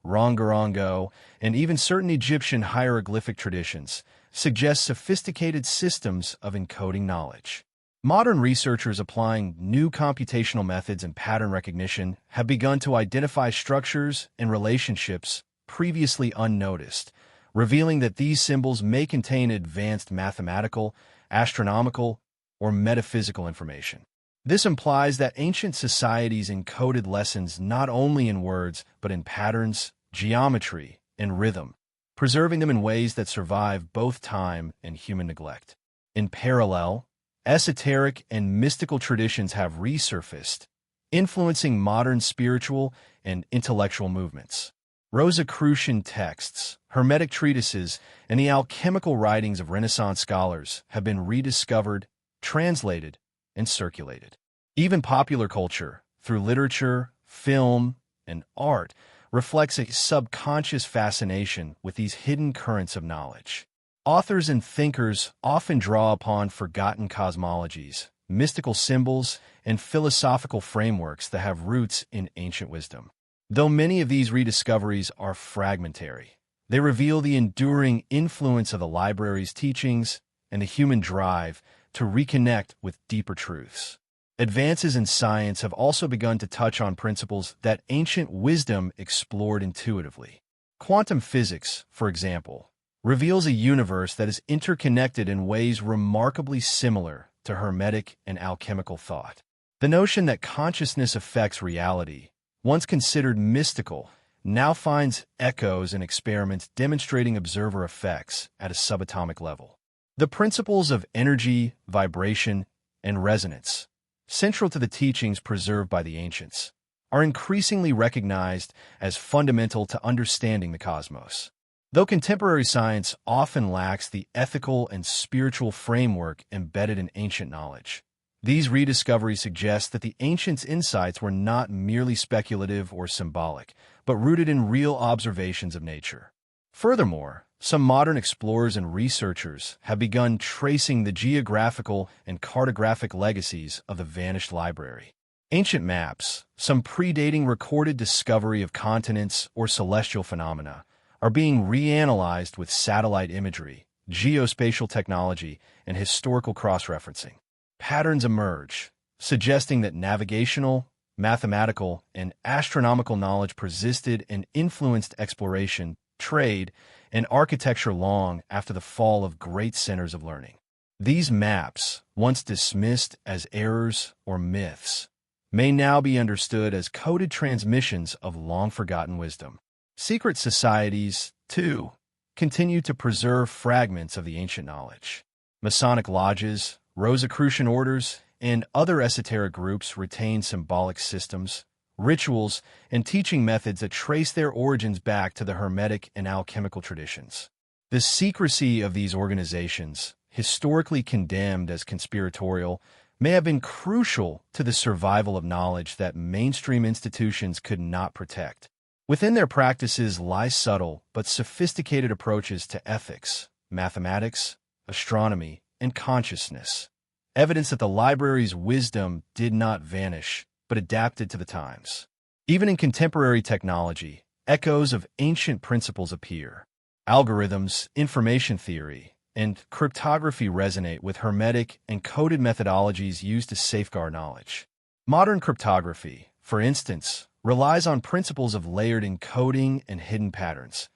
rongorongo, and even certain Egyptian hieroglyphic traditions suggest sophisticated systems of encoding knowledge. Modern researchers applying new computational methods and pattern recognition have begun to identify structures and relationships previously unnoticed, revealing that these symbols may contain advanced mathematical, astronomical, or metaphysical information. This implies that ancient societies encoded lessons not only in words, but in patterns, geometry, and rhythm, preserving them in ways that survive both time and human neglect. In parallel, esoteric and mystical traditions have resurfaced, influencing modern spiritual and intellectual movements. Rosicrucian texts, Hermetic treatises, and the alchemical writings of Renaissance scholars have been rediscovered, translated, and circulated. Even popular culture, through literature, film, and art, reflects a subconscious fascination with these hidden currents of knowledge. Authors and thinkers often draw upon forgotten cosmologies, mystical symbols, and philosophical frameworks that have roots in ancient wisdom. Though many of these rediscoveries are fragmentary, they reveal the enduring influence of the library's teachings and the human drive to reconnect with deeper truths. Advances in science have also begun to touch on principles that ancient wisdom explored intuitively. Quantum physics, for example, reveals a universe that is interconnected in ways remarkably similar to Hermetic and alchemical thought. The notion that consciousness affects reality, once considered mystical, now finds echoes in experiments demonstrating observer effects at a subatomic level. The principles of energy, vibration, and resonance, central to the teachings preserved by the ancients, are increasingly recognized as fundamental to understanding the cosmos. Though contemporary science often lacks the ethical and spiritual framework embedded in ancient knowledge, these rediscoveries suggest that the ancients' insights were not merely speculative or symbolic, but rooted in real observations of nature. Furthermore, some modern explorers and researchers have begun tracing the geographical and cartographic legacies of the vanished library. Ancient maps, some predating recorded discovery of continents or celestial phenomena, are being reanalyzed with satellite imagery, geospatial technology, and historical cross-referencing. Patterns emerge, suggesting that navigational, mathematical, and astronomical knowledge persisted and influenced exploration, trade, and architecture long after the fall of great centers of learning. These maps, once dismissed as errors or myths, may now be understood as coded transmissions of long-forgotten wisdom. Secret societies, too, continue to preserve fragments of the ancient knowledge. Masonic lodges, Rosicrucian orders, and other esoteric groups retain symbolic systems, rituals, and teaching methods that trace their origins back to the Hermetic and alchemical traditions. The secrecy of these organizations, historically condemned as conspiratorial, may have been crucial to the survival of knowledge that mainstream institutions could not protect. Within their practices lie subtle but sophisticated approaches to ethics, mathematics, astronomy, and consciousness, evidence that the library's wisdom did not vanish, but adapted to the times. Even in contemporary technology, echoes of ancient principles appear. Algorithms, information theory, and cryptography resonate with Hermetic and coded methodologies used to safeguard knowledge. Modern cryptography, for instance, relies on principles of layered encoding and hidden patterns,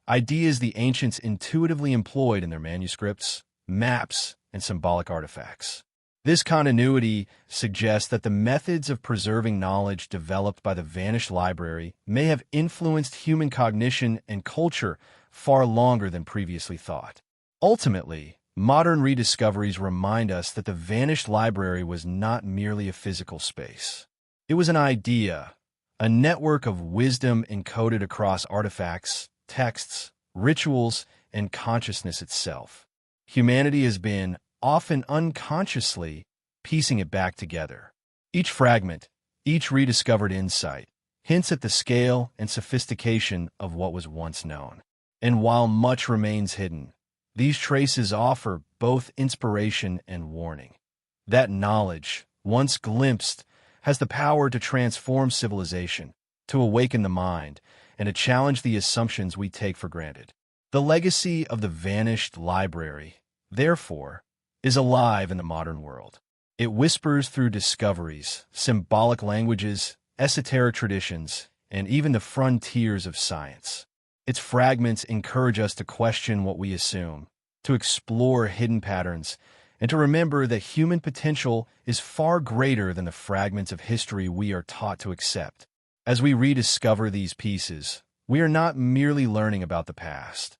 ideas the ancients intuitively employed in their manuscripts, maps, and symbolic artifacts. This continuity suggests that the methods of preserving knowledge developed by the vanished library may have influenced human cognition and culture far longer than previously thought. Ultimately, modern rediscoveries remind us that the vanished library was not merely a physical space. It was an idea, a network of wisdom encoded across artifacts, texts, rituals, and consciousness itself. Humanity has been, often unconsciously, piecing it back together. Each fragment, each rediscovered insight, hints at the scale and sophistication of what was once known. And while much remains hidden, these traces offer both inspiration and warning. That knowledge, once glimpsed, has the power to transform civilization, to awaken the mind, and to challenge the assumptions we take for granted. The legacy of the vanished library, therefore, is alive in the modern world. It whispers through discoveries, symbolic languages, esoteric traditions, and even the frontiers of science. Its fragments encourage us to question what we assume, to explore hidden patterns, and to remember that human potential is far greater than the fragments of history we are taught to accept. As we rediscover these pieces, we are not merely learning about the past.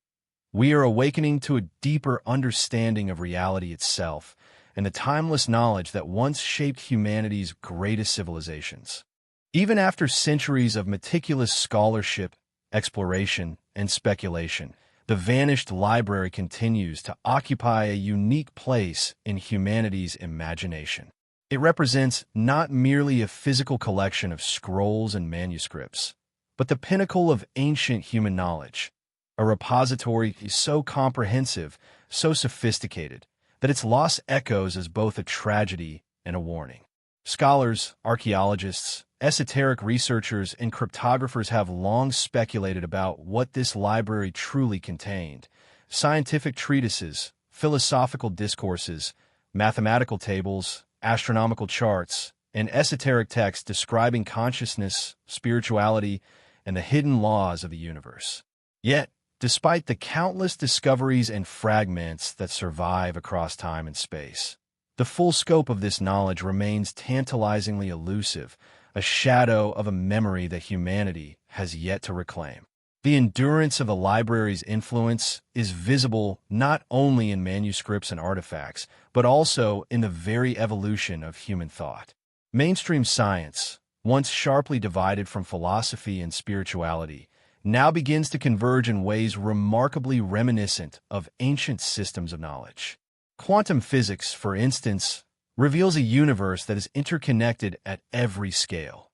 We are awakening to a deeper understanding of reality itself and the timeless knowledge that once shaped humanity's greatest civilizations. Even after centuries of meticulous scholarship, exploration, and speculation, the vanished library continues to occupy a unique place in humanity's imagination. It represents not merely a physical collection of scrolls and manuscripts, but the pinnacle of ancient human knowledge, a repository so comprehensive, so sophisticated, that its loss echoes as both a tragedy and a warning. Scholars, archaeologists, esoteric researchers, and cryptographers have long speculated about what this library truly contained. Scientific treatises, philosophical discourses, mathematical tables, astronomical charts, and esoteric texts describing consciousness, spirituality, and the hidden laws of the universe. Yet, despite the countless discoveries and fragments that survive across time and space, the full scope of this knowledge remains tantalizingly elusive, a shadow of a memory that humanity has yet to reclaim. The endurance of the library's influence is visible not only in manuscripts and artifacts, but also in the very evolution of human thought. Mainstream science, once sharply divided from philosophy and spirituality, now begins to converge in ways remarkably reminiscent of ancient systems of knowledge. Quantum physics, for instance, reveals a universe that is interconnected at every scale.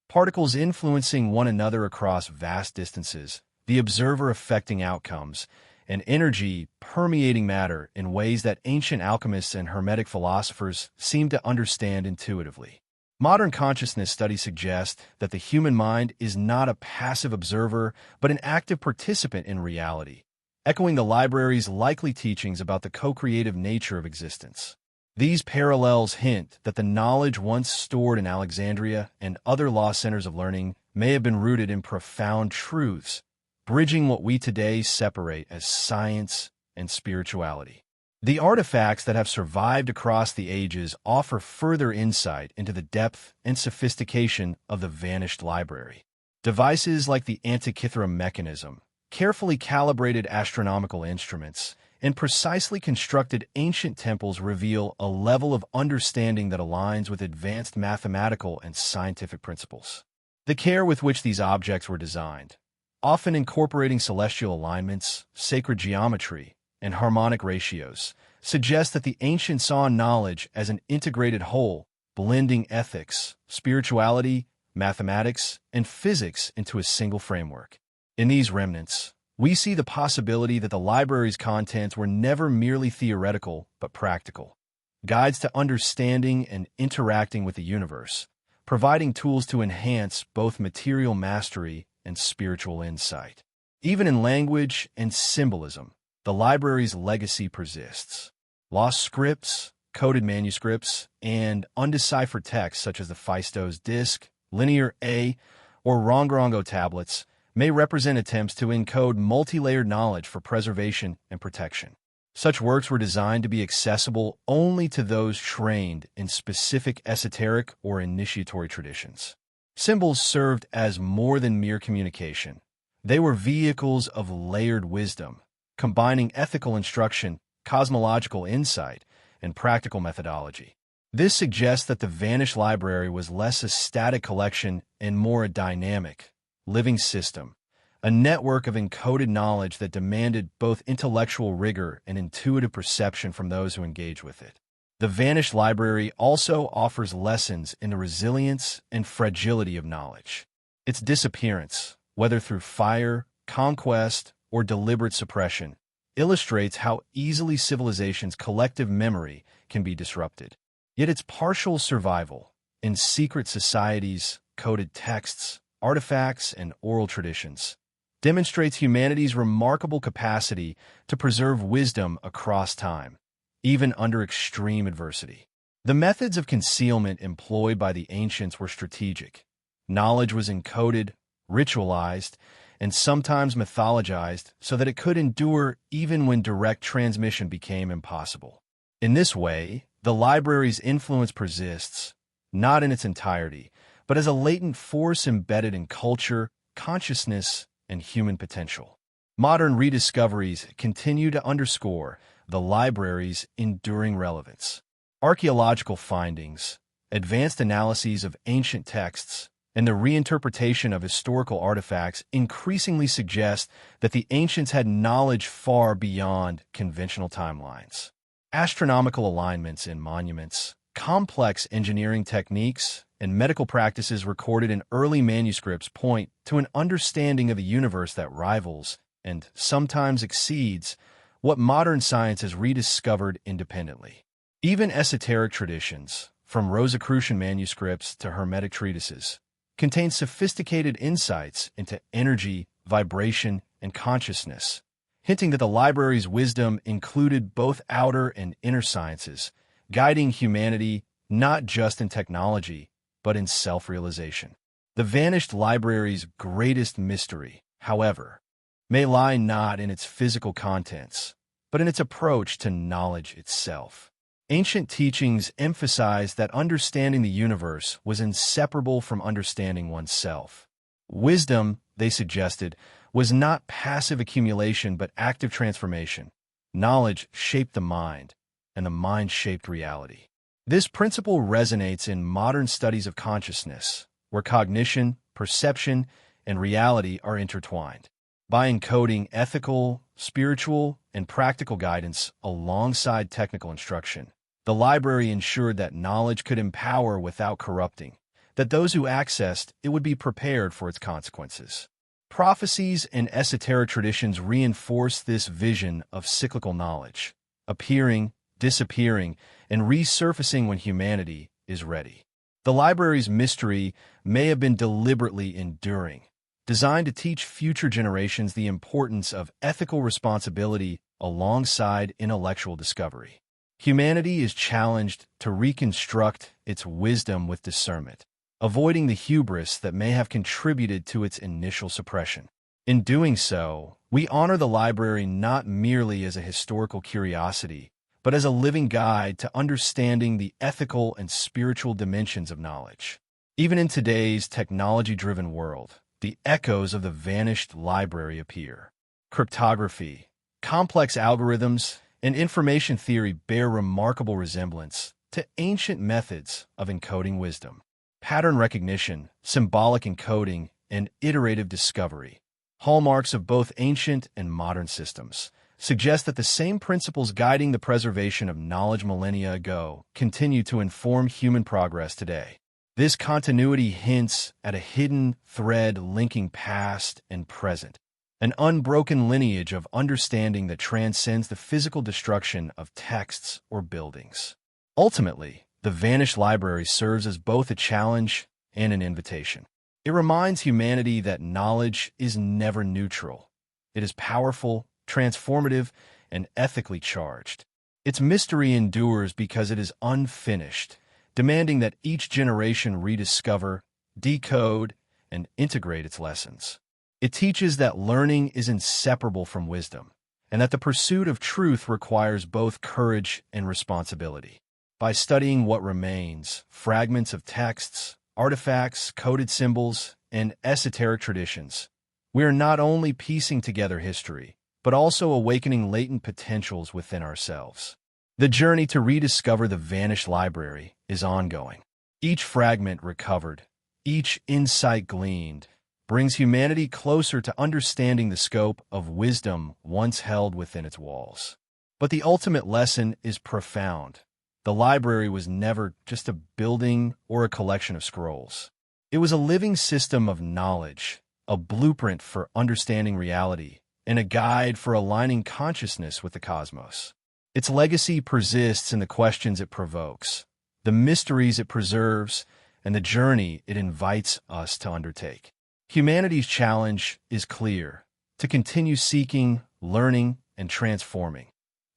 Particles influencing one another across vast distances, the observer affecting outcomes, and energy permeating matter in ways that ancient alchemists and Hermetic philosophers seem to understand intuitively. Modern consciousness studies suggest that the human mind is not a passive observer, but an active participant in reality, echoing the library's likely teachings about the co-creative nature of existence. These parallels hint that the knowledge once stored in Alexandria and other lost centers of learning may have been rooted in profound truths, bridging what we today separate as science and spirituality. The artifacts that have survived across the ages offer further insight into the depth and sophistication of the vanished library. Devices like the Antikythera mechanism, carefully calibrated astronomical instruments, and precisely constructed ancient temples reveal a level of understanding that aligns with advanced mathematical and scientific principles. The care with which these objects were designed, often incorporating celestial alignments, sacred geometry, and harmonic ratios, suggests that the ancients saw knowledge as an integrated whole, blending ethics, spirituality, mathematics, and physics into a single framework. In these remnants, we see the possibility that the library's contents were never merely theoretical but practical, guides to understanding and interacting with the universe, providing tools to enhance both material mastery and spiritual insight. Even in language and symbolism, the library's legacy persists. Lost scripts, coded manuscripts, and undeciphered texts such as the Phaistos disc, Linear A, or Rongorongo tablets may represent attempts to encode multi-layered knowledge for preservation and protection. Such works were designed to be accessible only to those trained in specific esoteric or initiatory traditions. Symbols served as more than mere communication. They were vehicles of layered wisdom, combining ethical instruction, cosmological insight, and practical methodology. This suggests that the vanished library was less a static collection and more a dynamic, living system, a network of encoded knowledge that demanded both intellectual rigor and intuitive perception from those who engage with it. The vanished library also offers lessons in the resilience and fragility of knowledge. Its disappearance, whether through fire, conquest, or deliberate suppression, illustrates how easily civilization's collective memory can be disrupted. Yet its partial survival in secret societies, coded texts, artifacts, and oral traditions demonstrates humanity's remarkable capacity to preserve wisdom across time, even under extreme adversity. The methods of concealment employed by the ancients were strategic. Knowledge was encoded, ritualized, and sometimes mythologized so that it could endure even when direct transmission became impossible. In this way, the library's influence persists, not in its entirety, but as a latent force embedded in culture, consciousness, and human potential. Modern rediscoveries continue to underscore the library's enduring relevance. Archaeological findings, advanced analyses of ancient texts, and the reinterpretation of historical artifacts increasingly suggest that the ancients had knowledge far beyond conventional timelines. Astronomical alignments in monuments, complex engineering techniques, and medical practices recorded in early manuscripts point to an understanding of the universe that rivals, and sometimes exceeds, what modern science has rediscovered independently. Even esoteric traditions, from Rosicrucian manuscripts to Hermetic treatises, contain sophisticated insights into energy, vibration, and consciousness, hinting that the library's wisdom included both outer and inner sciences, guiding humanity not just in technology, but in self-realization. The vanished library's greatest mystery, however, may lie not in its physical contents, but in its approach to knowledge itself. Ancient teachings emphasized that understanding the universe was inseparable from understanding oneself. Wisdom, they suggested, was not passive accumulation but active transformation. Knowledge shaped the mind, and the mind shaped reality. This principle resonates in modern studies of consciousness, where cognition, perception, and reality are intertwined. By encoding ethical, spiritual, and practical guidance alongside technical instruction, the library ensured that knowledge could empower without corrupting, that those who accessed it would be prepared for its consequences. Prophecies and esoteric traditions reinforce this vision of cyclical knowledge, appearing, disappearing, and resurfacing when humanity is ready. The library's mystery may have been deliberately enduring, designed to teach future generations the importance of ethical responsibility alongside intellectual discovery. Humanity is challenged to reconstruct its wisdom with discernment, avoiding the hubris that may have contributed to its initial suppression. In doing so, we honor the library not merely as a historical curiosity, but as a living guide to understanding the ethical and spiritual dimensions of knowledge. Even in today's technology-driven world, the echoes of the vanished library appear. Cryptography, complex algorithms, and information theory bear remarkable resemblance to ancient methods of encoding wisdom. Pattern recognition, symbolic encoding, and iterative discovery, hallmarks of both ancient and modern systems, suggest that the same principles guiding the preservation of knowledge millennia ago continue to inform human progress today. This continuity hints at a hidden thread linking past and present, an unbroken lineage of understanding that transcends the physical destruction of texts or buildings. Ultimately, the vanished library serves as both a challenge and an invitation. It reminds humanity that knowledge is never neutral. It is powerful, transformative, and ethically charged. Its mystery endures because it is unfinished, demanding that each generation rediscover, decode, and integrate its lessons. It teaches that learning is inseparable from wisdom, and that the pursuit of truth requires both courage and responsibility. By studying what remains, fragments of texts, artifacts, coded symbols, and esoteric traditions, we are not only piecing together history, but also awakening latent potentials within ourselves. The journey to rediscover the vanished library is ongoing. Each fragment recovered, each insight gleaned, brings humanity closer to understanding the scope of wisdom once held within its walls. But the ultimate lesson is profound. The library was never just a building or a collection of scrolls. It was a living system of knowledge, a blueprint for understanding reality, and a guide for aligning consciousness with the cosmos. Its legacy persists in the questions it provokes, the mysteries it preserves, and the journey it invites us to undertake. Humanity's challenge is clear: to continue seeking, learning, and transforming,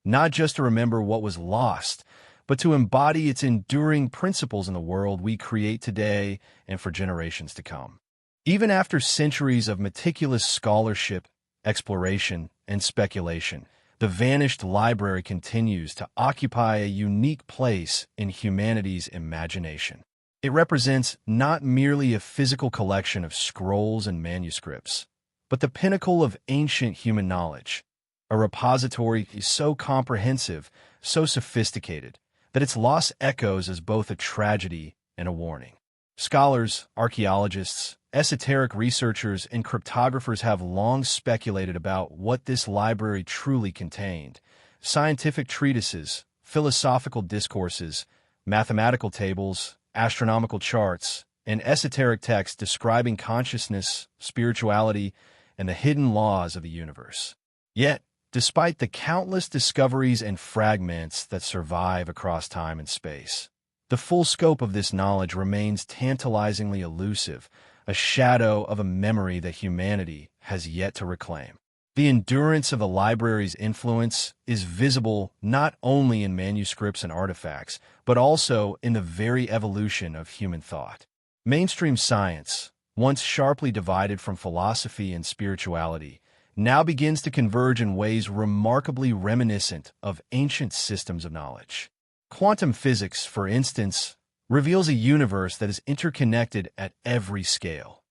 not just to remember what was lost, but to embody its enduring principles in the world we create today and for generations to come. Even after centuries of meticulous scholarship, exploration, and speculation, the vanished library continues to occupy a unique place in humanity's imagination. It represents not merely a physical collection of scrolls and manuscripts, but the pinnacle of ancient human knowledge, a repository so comprehensive, so sophisticated, that its loss echoes as both a tragedy and a warning. Scholars, archaeologists, esoteric researchers, and cryptographers have long speculated about what this library truly contained. Scientific treatises, philosophical discourses, mathematical tables, astronomical charts, and esoteric texts describing consciousness, spirituality, and the hidden laws of the universe. Yet, despite the countless discoveries and fragments that survive across time and space, the full scope of this knowledge remains tantalizingly elusive, a shadow of a memory that humanity has yet to reclaim. The endurance of the library's influence is visible not only in manuscripts and artifacts, but also in the very evolution of human thought. Mainstream science, once sharply divided from philosophy and spirituality, now begins to converge in ways remarkably reminiscent of ancient systems of knowledge. Quantum physics, for instance, reveals a universe that is interconnected at every scale.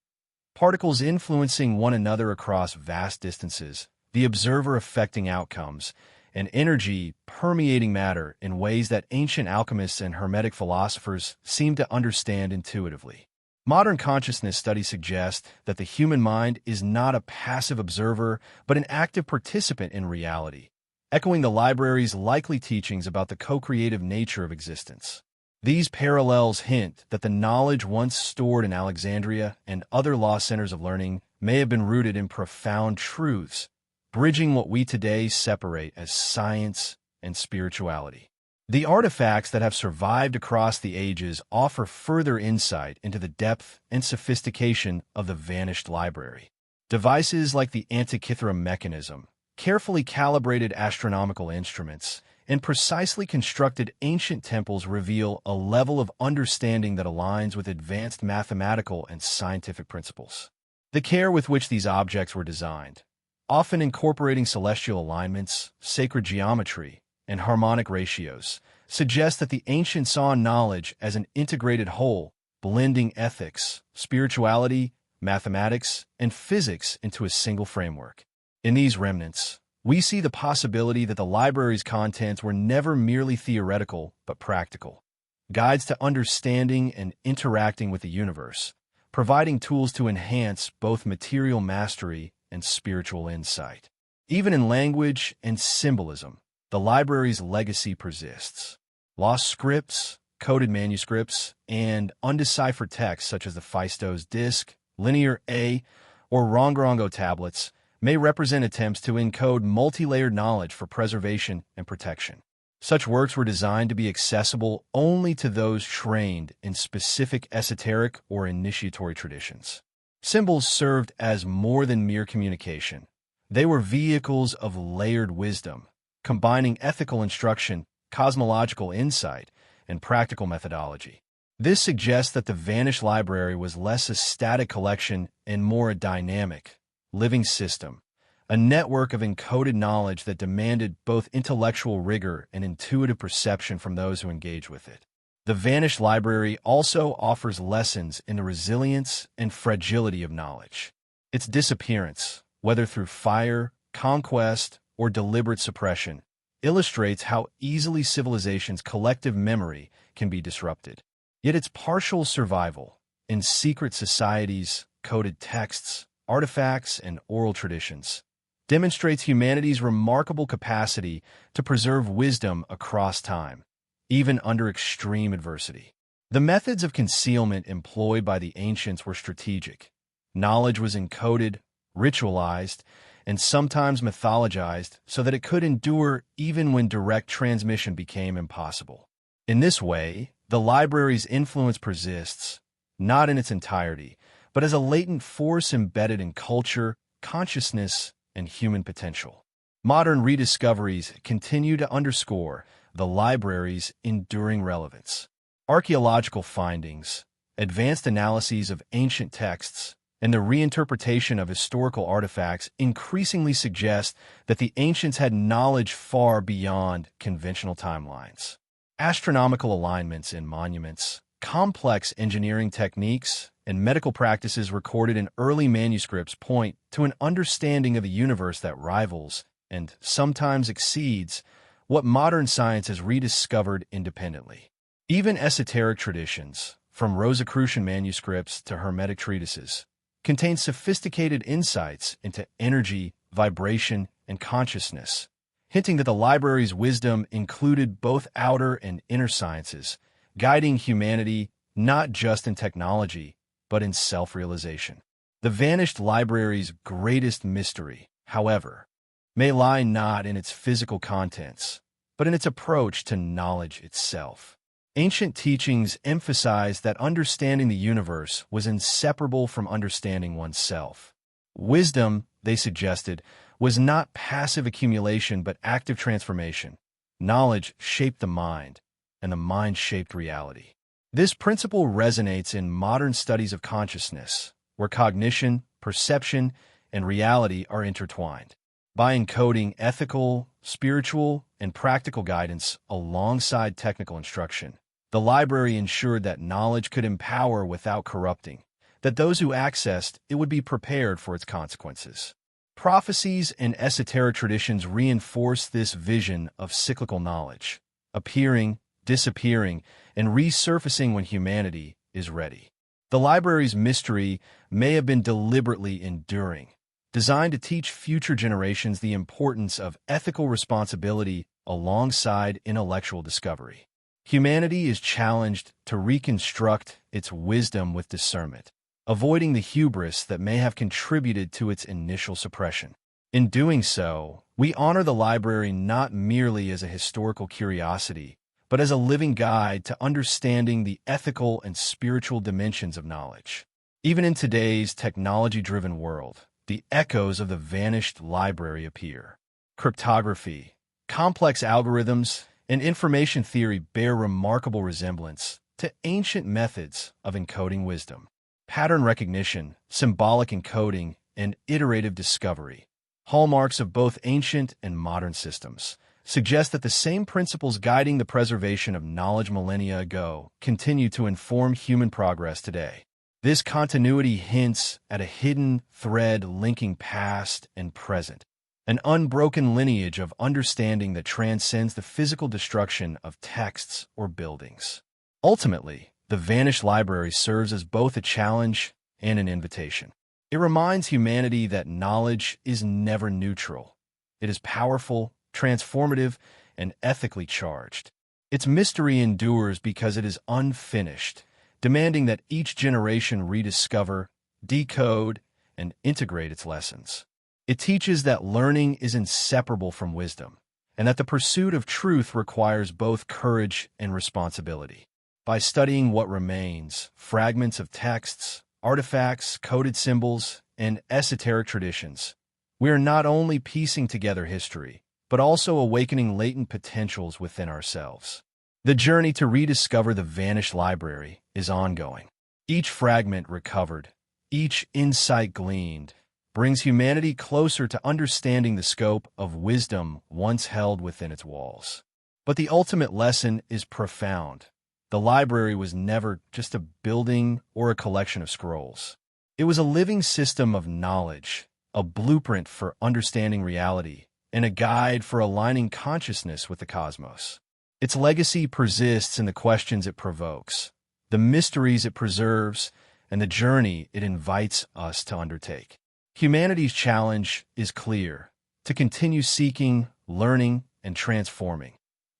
Particles influencing one another across vast distances, the observer affecting outcomes, and energy permeating matter in ways that ancient alchemists and Hermetic philosophers seem to understand intuitively. Modern consciousness studies suggest that the human mind is not a passive observer, but an active participant in reality, echoing the library's likely teachings about the co-creative nature of existence. These parallels hint that the knowledge once stored in Alexandria and other lost centers of learning may have been rooted in profound truths, bridging what we today separate as science and spirituality. The artifacts that have survived across the ages offer further insight into the depth and sophistication of the vanished library. Devices like the Antikythera mechanism, carefully calibrated astronomical instruments, and precisely constructed ancient temples reveal a level of understanding that aligns with advanced mathematical and scientific principles. The care with which these objects were designed, often incorporating celestial alignments, sacred geometry, and harmonic ratios, suggests that the ancients saw knowledge as an integrated whole, blending ethics, spirituality, mathematics, and physics into a single framework. In these remnants, we see the possibility that the library's contents were never merely theoretical but practical, guides to understanding and interacting with the universe, providing tools to enhance both material mastery and spiritual insight. Even in language and symbolism, the library's legacy persists. Lost scripts, coded manuscripts, and undeciphered texts such as the Phaistos disc, Linear A, or Rongorongo tablets may represent attempts to encode multi-layered knowledge for preservation and protection. Such works were designed to be accessible only to those trained in specific esoteric or initiatory traditions. Symbols served as more than mere communication. They were vehicles of layered wisdom, combining ethical instruction, cosmological insight, and practical methodology. This suggests that the vanished library was less a static collection and more a dynamic, living system, a network of encoded knowledge that demanded both intellectual rigor and intuitive perception from those who engage with it. The vanished library also offers lessons in the resilience and fragility of knowledge. Its disappearance, whether through fire, conquest, or deliberate suppression, illustrates how easily civilization's collective memory can be disrupted. Yet its partial survival in secret societies, coded texts, artifacts, and oral traditions demonstrates humanity's remarkable capacity to preserve wisdom across time, even under extreme adversity. The methods of concealment employed by the ancients were strategic. Knowledge was encoded, ritualized, and sometimes mythologized so that it could endure even when direct transmission became impossible. In this way, the library's influence persists, not in its entirety, but as a latent force embedded in culture, consciousness, and human potential. Modern rediscoveries continue to underscore the library's enduring relevance. Archaeological findings, advanced analyses of ancient texts, and the reinterpretation of historical artifacts increasingly suggests that the ancients had knowledge far beyond conventional timelines. Astronomical alignments in monuments, complex engineering techniques, and medical practices recorded in early manuscripts point to an understanding of the universe that rivals, and sometimes exceeds, what modern science has rediscovered independently. Even esoteric traditions, from Rosicrucian manuscripts to Hermetic treatises, contain sophisticated insights into energy, vibration, and consciousness, hinting that the library's wisdom included both outer and inner sciences, guiding humanity not just in technology, but in self-realization. The vanished library's greatest mystery, however, may lie not in its physical contents, but in its approach to knowledge itself. Ancient teachings emphasized that understanding the universe was inseparable from understanding oneself. Wisdom, they suggested, was not passive accumulation but active transformation. Knowledge shaped the mind, and the mind shaped reality. This principle resonates in modern studies of consciousness, where cognition, perception, and reality are intertwined. By encoding ethical, spiritual, and practical guidance alongside technical instruction, the library ensured that knowledge could empower without corrupting, that those who accessed it would be prepared for its consequences. Prophecies and esoteric traditions reinforce this vision of cyclical knowledge, appearing, disappearing, and resurfacing when humanity is ready. The library's mystery may have been deliberately enduring, designed to teach future generations the importance of ethical responsibility alongside intellectual discovery. Humanity is challenged to reconstruct its wisdom with discernment, avoiding the hubris that may have contributed to its initial suppression. In doing so, we honor the library not merely as a historical curiosity, but as a living guide to understanding the ethical and spiritual dimensions of knowledge. Even in today's technology-driven world, the echoes of the vanished library appear. Cryptography, complex algorithms, and information theory bear remarkable resemblance to ancient methods of encoding wisdom. Pattern recognition, symbolic encoding, and iterative discovery, hallmarks of both ancient and modern systems, suggest that the same principles guiding the preservation of knowledge millennia ago continue to inform human progress today. This continuity hints at a hidden thread linking past and present, an unbroken lineage of understanding that transcends the physical destruction of texts or buildings. Ultimately, the vanished library serves as both a challenge and an invitation. It reminds humanity that knowledge is never neutral. It is powerful, transformative, and ethically charged. Its mystery endures because it is unfinished, demanding that each generation rediscover, decode, and integrate its lessons. It teaches that learning is inseparable from wisdom, and that the pursuit of truth requires both courage and responsibility. By studying what remains, fragments of texts, artifacts, coded symbols, and esoteric traditions, we are not only piecing together history, but also awakening latent potentials within ourselves. The journey to rediscover the vanished library is ongoing. Each fragment recovered, each insight gleaned, brings humanity closer to understanding the scope of wisdom once held within its walls. But the ultimate lesson is profound. The library was never just a building or a collection of scrolls. It was a living system of knowledge, a blueprint for understanding reality, and a guide for aligning consciousness with the cosmos. Its legacy persists in the questions it provokes, the mysteries it preserves, and the journey it invites us to undertake. Humanity's challenge is clear: to continue seeking, learning, and transforming,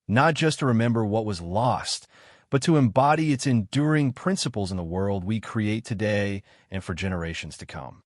not just to remember what was lost, but to embody its enduring principles in the world we create today and for generations to come.